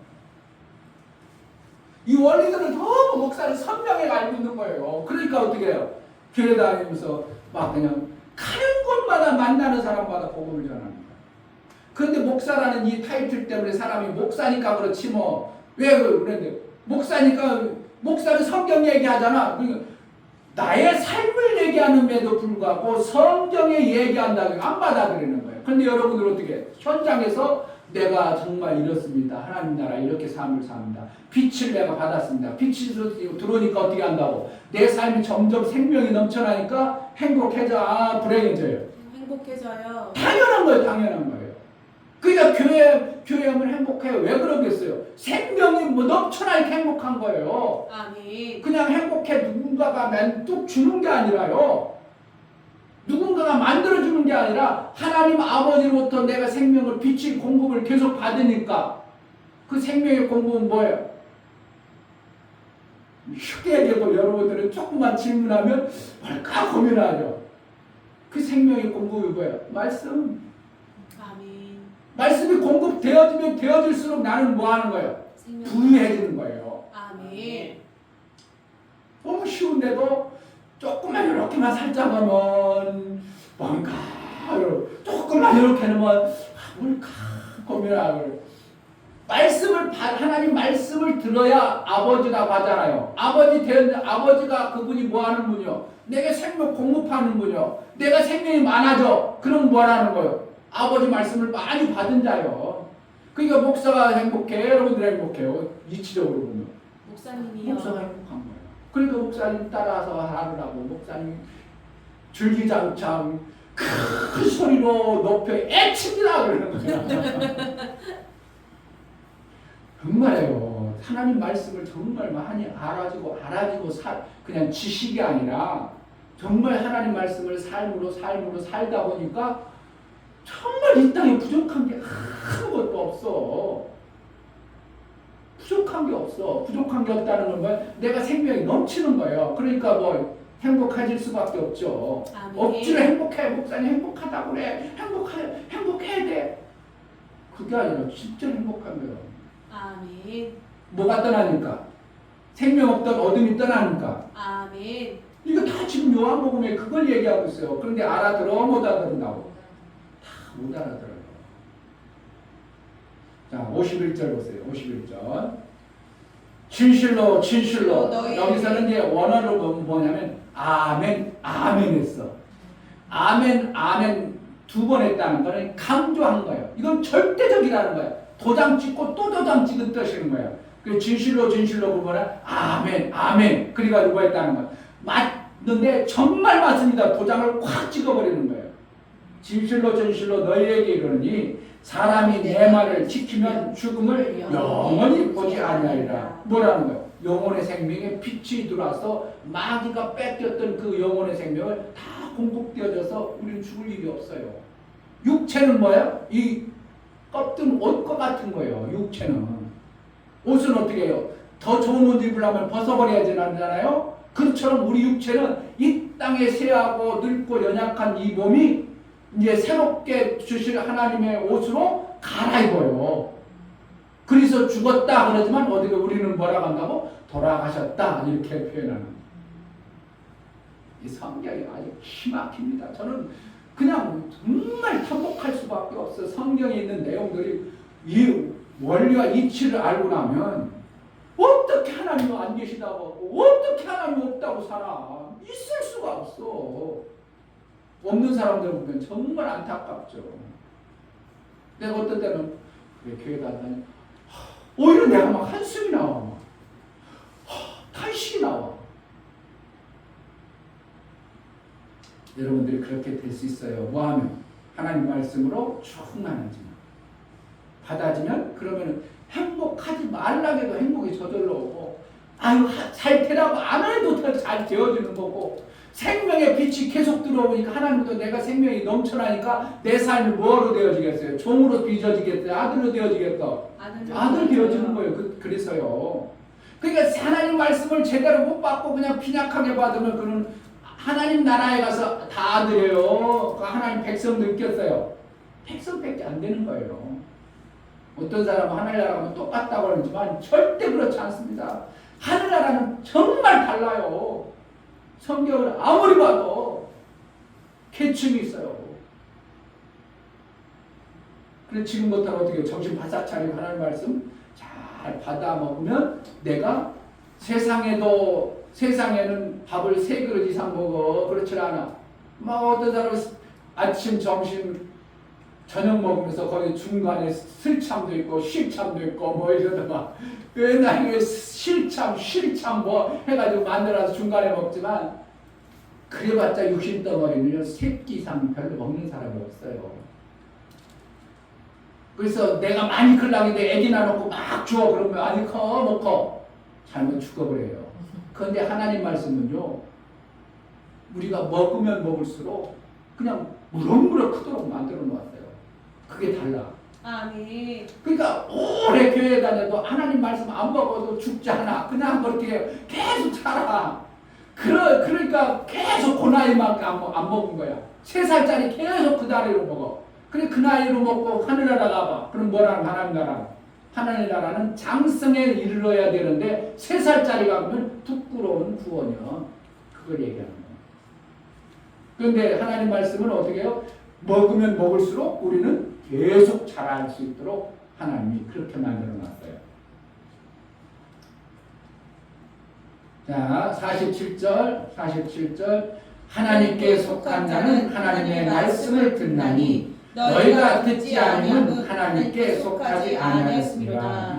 이 원리들은 너무 목사는 선명하게 알고 있는 거예요. 그러니까 어떻게 해요? 교회 다니면서 막 그냥 가는 곳마다 만나는 사람마다 복음을 전합니다. 그런데 목사라는 이 타이틀 때문에 사람이 목사니까 그렇지 뭐 왜 그런데 목사는 성경 얘기하잖아. 그러니까 나의 삶을 얘기하는데도 불구하고 성경에 얘기한다고 안 받아들이는 거예요. 그런데 여러분들 어떻게 현장에서 내가 정말 이렇습니다. 하나님 나라 이렇게 삶을 삽니다. 빛을 내가 받았습니다. 빛이 들어오니까 어떻게 한다고? 내 삶이 점점 생명이 넘쳐나니까 행복해져. 불행해져요. 행복해져요. 당연한 거예요. 당연한 거예요. 그러니까 교회 하면 행복해요. 왜 그러겠어요? 생명이 뭐 넘쳐나니까 행복한 거예요. 아멘. 그냥 행복해 누군가가 뚝 주는 게 아니라요. 누군가가 만들어주는 게 아니라 하나님 아버지로부터 내가 생명을 빛의 공급을 계속 받으니까 그 생명의 공급은 뭐예요? 쉽게 얘기해도 여러분들은 조금만 질문하면 뭘까 고민하죠. 그 생명의 공급이 뭐예요? 말씀. 아멘. 말씀이 공급되어지면 되어질수록 나는 뭐 하는 거예요? 부유해지는 거예요. 아멘. 너무 쉬운데도 조금만 이렇게만 살짝 하면 뭔가 조금만 이렇게 하면 뭘까 고민하고 하나님 말씀을 들어야 아버지라고 하잖아요. 아버지가 그분이 뭐 하는 분이요? 내게 생명 공급하는 분이요. 내가 생명이 많아져. 그럼 뭐라는 거예요? 아버지 말씀을 많이 받은 자요. 그러니까 목사가 행복해. 여러분들 행복해요. 이치적으로 보면. 목사님이요. 목사가 행복한 거예요. 그러니까 목사님 따라서 하느라고 목사님 줄기장창 큰 소리로 높여 애칩니다 그러는 거야. 정말요. 하나님 말씀을 정말 많이 알아지고 그냥 지식이 아니라 정말 하나님 말씀을 삶으로 살다 보니까 정말 이 땅에 부족한 게 아무것도 없어. 부족한 게 없어. 부족한 게 없다는 건 뭐야? 내가 생명이 넘치는 거예요. 그러니까 뭐 행복해질 수밖에 없죠. 아멘. 억지로 행복해. 목사님 행복하다고 그래. 행복해야 돼. 그게 아니라 진짜 행복한 거예요. 아멘. 뭐가 떠나니까? 생명 없던 어둠이 떠나니까. 아멘. 이거 다 지금 요한복음에 그걸 얘기하고 있어요. 그런데 알아들어 못 알아듣는다고? 다 못 알아들어요. 자, 51절 보세요. 51절. 진실로 여기서는 이제 원어로 보면 뭐냐면 아멘 했어. 아멘 두 번 했다는 거는 강조한 거예요. 이건 절대적이라는 거예요. 도장 찍고 또 도장 찍은 뜻이는 거예요. 그 진실로 보면은 아멘 그래가지고 뭐 했다는 거예요. 맞는데 정말 맞습니다. 도장을 콱 찍어버리는 거예요. 진실로 너희에게 이르노니 사람이 내 말을 지키면 죽음을 영원히 보지 아니하리라. 뭐라는 거예요? 영혼의 생명에 빛이 들어와서 마귀가 뺏겼던 그 영혼의 생명을 다 공급되어져서 우리는 죽을 일이 없어요. 육체는 뭐예요? 이 껍든 옷과 같은 거예요. 육체는. 옷은 어떻게 해요? 더 좋은 옷 입으려면 벗어버려야지 하잖아요. 그처럼 우리 육체는 이 땅에 쇠하고 늙고 연약한 이 몸이 이제 새롭게 주실 하나님의 옷으로 갈아입어요. 그래서 죽었다 그러지만 어디가 우리는 뭐라고 한다고? 돌아가셨다 이렇게 표현하는. 이 성경이 아주 기막힙니다. 저는 그냥 정말 탐복할 수밖에 없어요. 성경에 있는 내용들이 이 원리와 이치를 알고 나면 어떻게 하나님 안 계시다고 하고 어떻게 하나님 없다고 살아. 있을 수가 없어. 없는 사람들 보면 정말 안타깝죠. 내가 어떤 때는 왜 교회 가다니 오히려 내가 막 한숨이 나와. 탄식이 나와. 여러분들이 그렇게 될 수 있어요. 뭐하면? 하나님 말씀으로 충만해지면. 받아지면 그러면 행복하지 말라고 해도 행복이 저절로 오고 아유 잘 되라고 안 해도 잘 되어지는 거고 생명의 빛이 계속 들어오니까 하나님도 내가 생명이 넘쳐나니까 내 삶이 뭐로 되어지겠어요? 종으로 빚어지겠어요? 아들로 되어지겠어? 아들 되어지는 거예요. 그래서요. 그러니까 하나님 말씀을 제대로 못 받고 그냥 빈약하게 받으면 그는 하나님 나라에 가서 다 아들이에요. 하나님 백성도 느꼈어요. 백성밖에 안 되는 거예요. 어떤 사람은 하늘나라하고 똑같다고 하지만 절대 그렇지 않습니다. 하늘나라는 정말 달라요. 성경을 아무리 봐도 계층이 있어요. 그래서 지금부터 어떻게 정신 바싹 차리고 하나님 말씀 잘 받아 먹으면 내가 세상에는 밥을 3그릇 이상 먹어. 그렇지 않아. 막 어떤 사람은 아침, 점심, 저녁 먹으면서 거기 중간에 슬참도 있고 쉴참도 있고 뭐 이러다가 옛날에 실참 뭐 해가지고 만들어서 중간에 먹지만 그래봤자 육신덩어리는 3끼 이상 별로 먹는 사람이 없어요. 그래서 내가 많이 클랑인데 애기나 놓고 막 주워 그러면 아니 커 못 커 잘못 죽어버려요. 그런데 하나님 말씀은요 우리가 먹으면 먹을수록 그냥 무럭무럭 크도록 만들어 놓았어요. 그게 달라. 아멘. 그러니까 오래 교회 다녀도 하나님 말씀 안 먹어도 죽지 않아. 그냥 그렇게 계속 살아. 그러니까 계속 그 나이만큼 안 먹은 거야. 3살짜리 계속 그 나이로 먹어. 그래 그 나이로 먹고 하늘나라 가봐. 그럼 뭐라는 하나님 나라? 하나님 나라는 장성에 이르러야 되는데 3살짜리가 가면 부끄러운 구원이야. 그걸 얘기하는 거야. 그런데 하나님 말씀은 어떻게 해요? 먹으면 먹을수록 우리는 계속 자랄 수 있도록 하나님이 그렇게 만들어 놨어요. 자, 47절 하나님께 속한 자는 하나님의 말씀을 듣나니 너희가 듣지 아니하면 하나님께 속하지 아니하였습니다.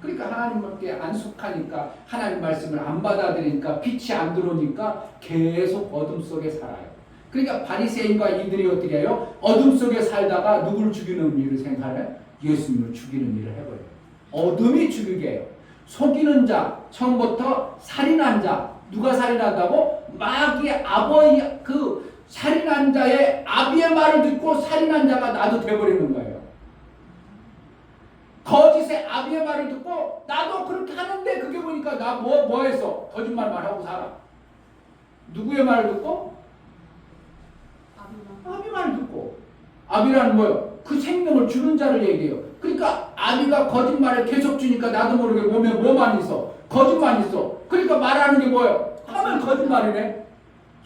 그러니까 하나님께 안 속하니까 하나님 말씀을 안 받아들이니까 빛이 안 들어오니까 계속 어둠 속에 살아요. 그러니까 바리새인과 이들이 어떻게 해요? 어둠 속에 살다가 누구를 죽이는 일을 생각해요? 예수님을 죽이는 일을 해버려요. 어둠이 죽이게 해요. 속이는 자, 처음부터 살인한 자, 누가 살인한다고? 마귀의 아버지, 그 살인한 자의 아비의 말을 듣고 살인한 자가 나도 돼버리는 거예요. 거짓의 아비의 말을 듣고 나도 그렇게 하는데 그게 보니까 나 뭐 했어? 거짓말만 하고 살아. 누구의 말을 듣고? 아비 말을 듣고. 아비라는 뭐예요? 그 생명을 주는 자를 얘기해요. 그러니까 아비가 거짓말을 계속 주니까 나도 모르게 몸에 뭐만 있어? 거짓말 있어. 그러니까 말하는 게 뭐예요? 하면 거짓말이네.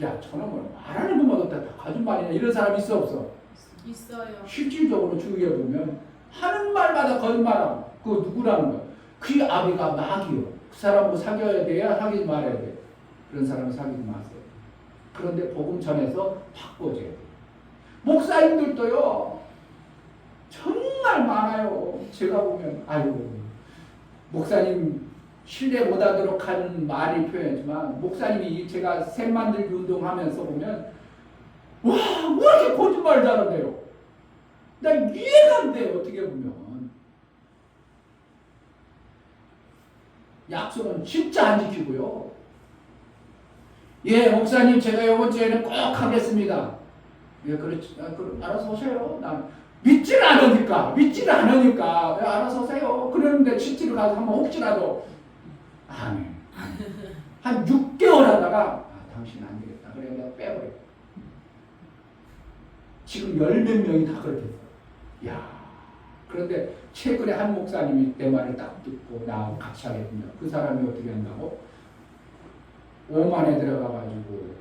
야, 저놈은 말하는 것마다 다 거짓말이네. 이런 사람 있어 없어? 있어요. 실질적으로 주위에 보면 하는 말마다 거짓말하고. 그거 누구라는 거야? 그 아비가 마귀요. 그 사람하고 사귀어야 돼야 사귀지 말아야 돼. 그런 사람은 사귀지 마세요. 그런데 복음 전해서 바꿔줘야 돼. 목사님들도요. 정말 많아요. 제가 보면 아이고 목사님 신뢰 못하도록 하는 말이 표현이지만 목사님이 제가 샘 만들기 운동하면서 보면 와, 왜 이렇게 거짓말 잘한대요? 나 이해가 안 돼. 어떻게 보면 약속은 진짜 안 지키고요. 예, 목사님 제가 이번 주에는 꼭 하겠습니다. 예, 그렇지. 알아서 오세요. 난 믿지를 않으니까. 예, 알아서 오세요. 그러는데 실제로 가서 한번 혹시라도 아멘. 한 6개월 하다가 당신 안 되겠다. 그래 내가 빼버려. 지금 10몇 명이 다 그렇게 했어요. 야, 그런데 최근에 한 목사님이 내 말을 딱 듣고 나하고 같이 하겠습니다. 그 사람이 어떻게 한다고? 오만에 들어가가지고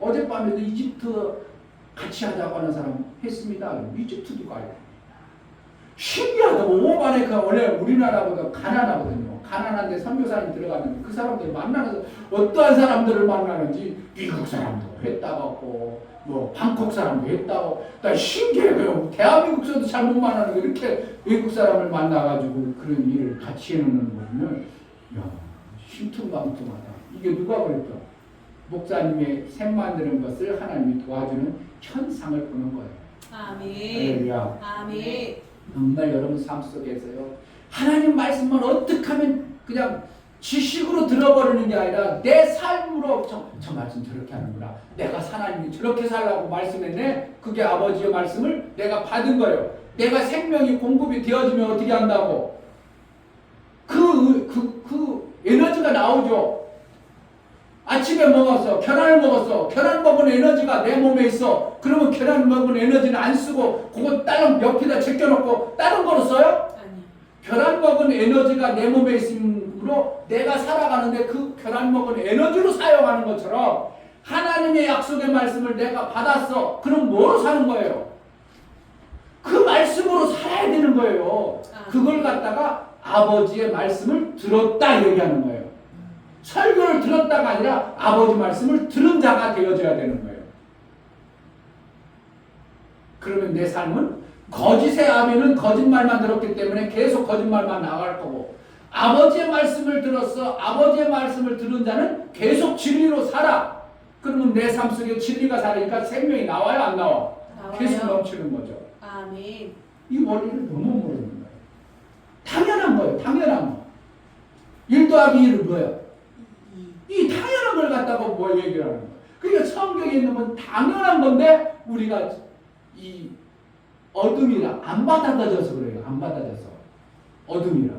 어젯밤에도 이집트 같이 하자고 하는 사람 했습니다. 이집트도 가요. 신기하다고. 오만에 그 원래 우리나라보다 가난하거든요. 가난한데 선교사님 들어갔는데 그 사람들 만나서 어떠한 사람들을 만나는지 미국 사람도 했다고 뭐 방콕 사람도 했다고. 나 신기해요. 대한민국에서도 잘 못 만나는 거 이렇게 외국 사람을 만나가지고 그런 일을 같이 해놓는 거 보면 야, 신통방통하다. 이게 누가 그랬죠? 목사님의 샘 만드는 것을 하나님이 도와주는 현상을 보는 거예요. 아멘. 할렐루야. 아멘. 정말 여러분 삶 속에서요. 하나님 말씀만 어떻게 하면 그냥 지식으로 들어버리는 게 아니라 내 삶으로 저 말씀 저렇게 하는구나. 내가 하나님이 저렇게 살라고 말씀했네. 그게 아버지의 말씀을 내가 받은 거예요. 내가 생명이 공급이 되어지면 어떻게 한다고? 그 에너지가 나오죠. 아침에 먹었어. 계란을 먹었어. 계란 먹은 에너지가 내 몸에 있어. 그러면 계란 먹은 에너지는 안 쓰고 그거 다른 옆에다 제껴놓고 다른 거로 써요? 아니요. 계란 먹은 에너지가 내 몸에 있으므로 내가 살아가는데 그 계란 먹은 에너지로 사용하는 것처럼 하나님의 약속의 말씀을 내가 받았어. 그럼 뭐로 사는 거예요? 그 말씀으로 살아야 되는 거예요. 그걸 갖다가 아버지의 말씀을 들었다 얘기하는 거예요. 설교를 들었다가 아니라 아버지 말씀을 들은 자가 되어져야 되는 거예요. 그러면 내 삶은 거짓의 아비는 거짓말만 들었기 때문에 계속 거짓말만 나갈 거고 아버지의 말씀을 들었어. 아버지의 말씀을 들은 자는 계속 진리로 살아. 그러면 내 삶 속에 진리가 살으니까 생명이 나와요 안 나와? 나와요. 계속 넘치는 거죠. 아멘. 이 원리를 너무 모르는 거예요. 당연한 거예요. 당연한 거. 1 더하기 1은 뭐예요? 이 당연한 걸 갖다가 뭐 얘기를 하는 거예요. 그러니까 성경에 있는 건 당연한 건데 우리가 이 어둠이라 안 받아들여서 그래요. 안 받아들여서 어둠이라.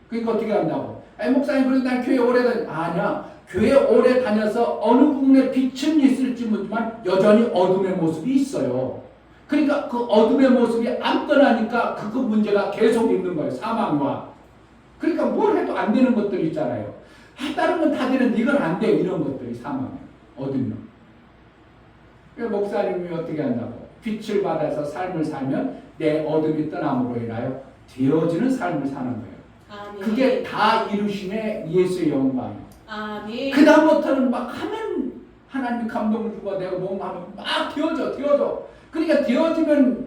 그러니까 어떻게 한다고? 아니 목사님 그래도 난 교회 오래 아니야. 교회 오래 다녀서 어느 부분에 빛은 있을지 모르지만 여전히 어둠의 모습이 있어요. 그러니까 그 어둠의 모습이 안 떠나니까 그 문제가 계속 있는 거예요. 사망과. 그러니까 뭘 해도 안 되는 것들이 있잖아요. 다른 건 다 되는데 이건 안 돼. 이런 것들이 사망이에요. 어둠이요. 그러니까 목사님이 어떻게 한다고? 빛을 받아서 삶을 살면 내 어둠이 떠남으로 인하여 되어지는 삶을 사는 거예요. 아멘. 그게 다 이루심의 예수의 영광이에요. 아멘. 그 다음부터는 막 하면 하나님이 감동을 주고 내가 뭔가 하면 막 되어져. 그러니까 되어지면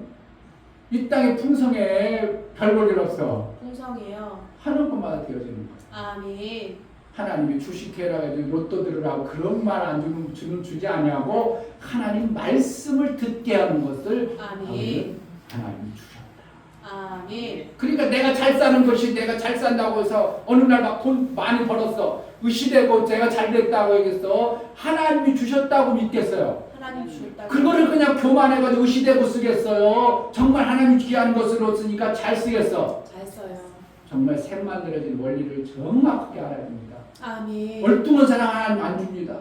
이 땅의 풍성에 별 볼 일 없어. 풍성해요. 하는 것마다 되어지는 거예요. 아멘. 하나님이 주식해라 해도 로또 들으라고 그런 말 안 주지 아니하고 하나님 말씀을 듣게 하는 것을 아멘. 하나님이 주셨다. 아멘. 그러니까 내가 잘 사는 것이 내가 잘 산다고 해서 어느 날 막 돈 많이 벌었어. 의시되고 내가 잘 됐다고 얘기했어. 하나님이 주셨다고 믿겠어요. 하나님 주셨다고. 그거를 그냥 교만해가지고 의시되고 쓰겠어요. 정말 하나님 귀한 것으로 쓰니까 잘 쓰겠어. 잘 써요. 정말 샘 만들어진 원리를 정확하게 알아야 됩니다. 아멘. 얼뚱한 사람 하나님 안 줍니다.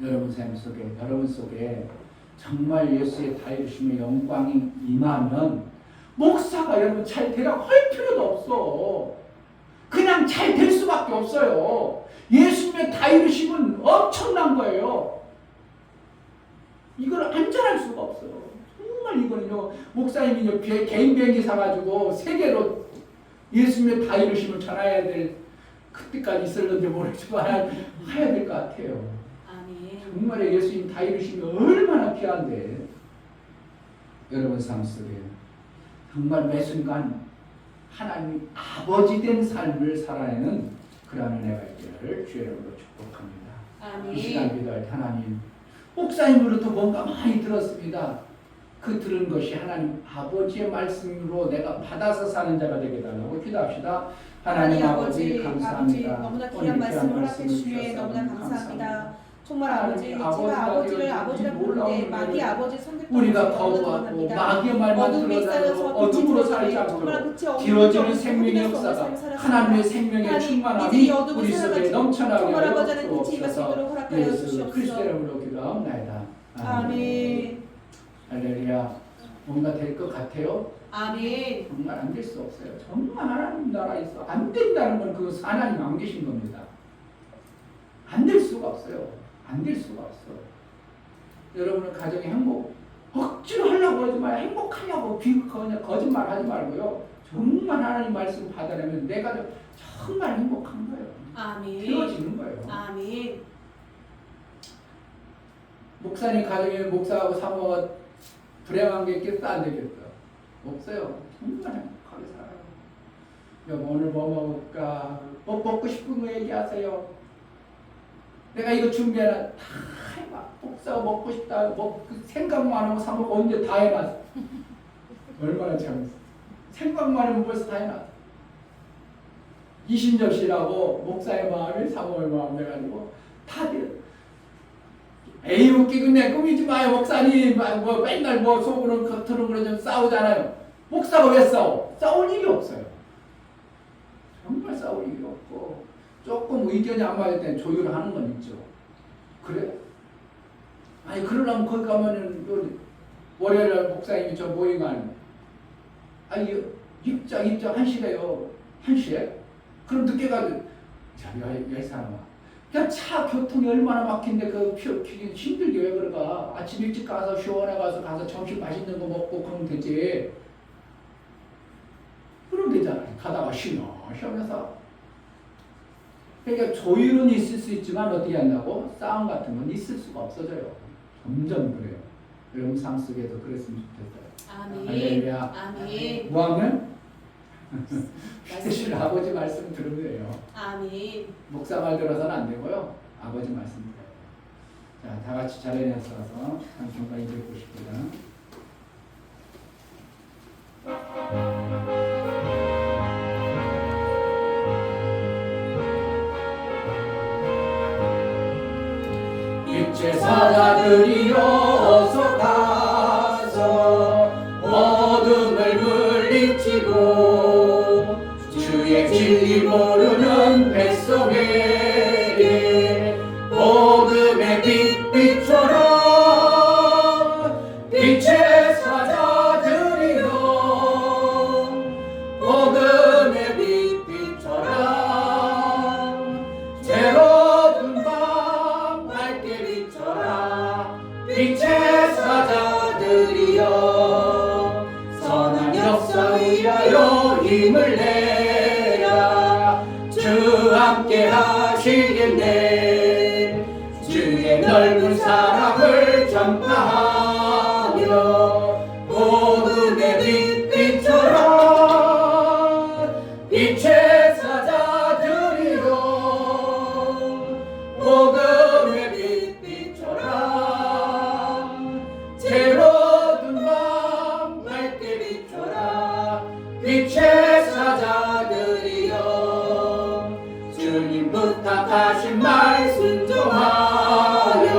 여러분 삶 속에, 여러분 속에 정말 예수의 다 이루심의 영광이 임하면 목사가 여러분 잘 되라고 할 필요도 없어. 그냥 잘 될 수밖에 없어요. 예수님의 다 이루심은 엄청난 거예요. 이걸 안전할 수가 없어요. 정말 이거는요, 목사님이 개인 비행기 사가지고 세계로 예수님의 다 이루심을 전해야 될 그때까지 있을는지 모르지만 해야 될 것 같아요. 아멘. 정말 예수님 다 이루심이 얼마나 귀한데 여러분 삶 속에 정말 매 순간 하나님 아버지 된 삶을 살아내는 그러한 은혜가 있기를 주의 이름으로 축복합니다. 이 시간 아멘. 기도할 때 하나님 목사님으로부터 뭔가 많이 들었습니다. 그 들은 것이 하나님 아버지의 말씀으로 내가 받아서 사는 자가 되게 달라고 기도합시다. 하나님 아버지 감사합니다. 너무나 귀한 말씀을 허락해 주시에 너무나 감사합니다. 정말 아버지, 제가 아버지를 아버지라 부르는데 마귀 아버지 선택받는 우리가 거부하고 마귀의 말만 들어서 어둠으로 살지 않도록 기어지는 생명의 역사가 하나님의 생명의 충만함이 우리 속에 넘쳐나게 하여 주옵소서. 예수 그리스도의 이름으로 기도하옵나이다. 아멘. 할렐루야. 뭔가 될 것 같아요? 아멘. 정말 안 될 수 없어요. 정말 하나님 나라에서 안 된다는 건 그것은 하나님 안 계신 겁니다. 안 될 수가 없어요. 안 될 수가 없어. 여러분의 가정의 행복 억지로 하려고 하지 마요. 행복하려고 그냥 거짓말 하지 말고요. 정말 하나님 말씀 받아내면 내 가정 정말 행복한 거예요. 아멘. 되어지는 거예요. 아멘. 목사님 가정에 목사하고 사모가 불행한 게 있겠어? 안 되겠어? 없어요. 정말 행복하게 살아요. 여보 오늘 뭐 먹을까? 뭐 먹고 싶은 거 얘기하세요. 내가 이거 준비해놔. 다 해봐. 목사가 먹고 싶다. 그 생각만 하고 사모가 언제 다 해놨어. 얼마나 재밌어. 생각만 하면 벌써 다 해놨어. 이신정 씨라고 목사의 마음이 사모의 마음 돼가지고 다들 에이 웃기고 내 꾸미지 마요 목사님 뭐 맨날 뭐 속으로 겉으로 그러면 싸우잖아요. 목사가 왜 싸워? 싸울 일이 없어요. 정말 싸울 일이 없고 조금 의견이 안 맞을 땐 조율을 하는 건 있죠. 그래? 아니 그러려면 거기 가면은 월요일날 목사님이 저 모임하는 아니 입장 1시래요. 1시에? 그럼 늦게 가도 자기가 열 사람아 그냥 차 교통이 얼마나 막힌데 힘들게 왜 그러가? 아침 일찍 가서 시원해 가서 점심 맛있는 거 먹고 그러면 되지. 그러면 되잖아. 가다가 쉬면서. 그러니까 조율은 있을 수 있지만 어떻게 한다고? 싸움 같은 건 있을 수가 없어져요. 점점 그래요. 여러분 삶 속에도 그랬으면 좋겠어요. 아멘. 할렐루야. 아멘. 뭐하면? 실 아버지 말씀 들으면 돼요. 아멘. 목사 말 들어서는 안 되고요. 아버지 말씀 들어요. 자, 다 같이 자리에 서서 잠깐만 읽고 싶습니다. 빛의 사자들이여 어서 가서 어둠을 물리치고 주의 진리 모르는 백성에게 복음의 빛 비춰라. 빛의 사자들이여 복음의 빛 비춰라. 새로운 밤 밝게 비춰라. 빛의 사자들이여 선한 역사 위하여 힘을 내라. 주 함께 하시겠네. 주의 넓은 사랑을 전파하며 복음의 빛의 사자들이여 주님 부탁하신 말 순종하여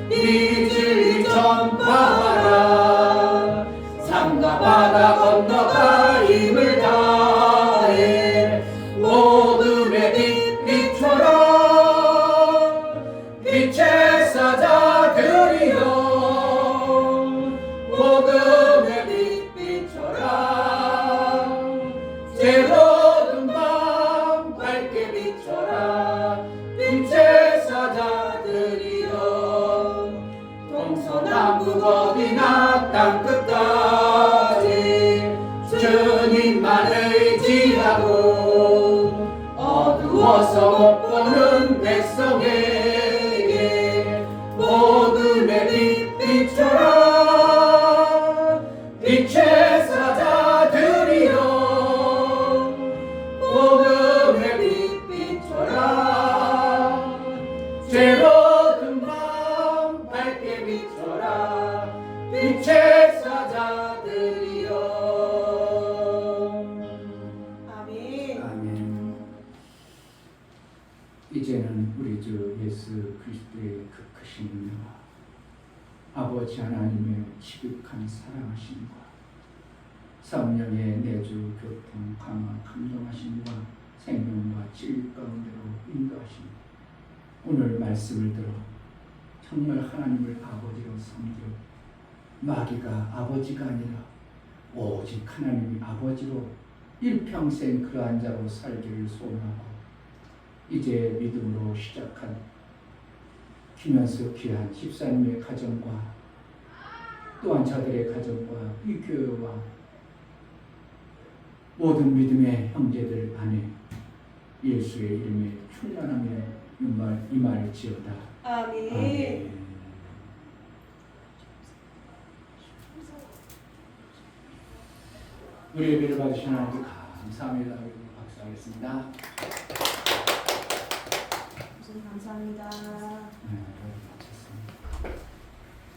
이 진리 전파하라 산과 바다 건너가 힘을 다해 복음의 빛 비춰라 빛의 사자들이여 복음의 빛 비춰라 새로운 밤 밝게 비춰라 빛의 사자들이여 동서남북 어디나 땅끝까지 주님만 의지하고 어두워서 못 보는 백성에게 복음의 빛 비춰라 빛의 사자들이여 복음의 빛 비춰라 새로운 밤 밝게 비춰라 빛의 사자들이여 아멘. 아멘. 이제는 우리 주 예수 그리스도의 그 크신 은혜와 아버지 하나님의 지극한 사랑하심과 성령의 내주 교통 강화 감동하심과 생명과 진리 가운데로 인도하심 오늘 말씀을 들어 정말 하나님을 아버지로 섬기려 마귀가 아버지가 아니라 오직 하나님이 아버지로 일평생 그러한 자로 살기를 소원하고 이제 믿음으로 시작한 김현수 귀한 집사님의 가정과 또한 저들의 가정과 이 교회와 모든 믿음의 형제들 안에 예수의 이름에 충만함에 임할지어다. 아멘. 아멘. 우리 예배를 받으신 하나님께 감사합니다. 박수하겠습니다. 감사합니다. 네.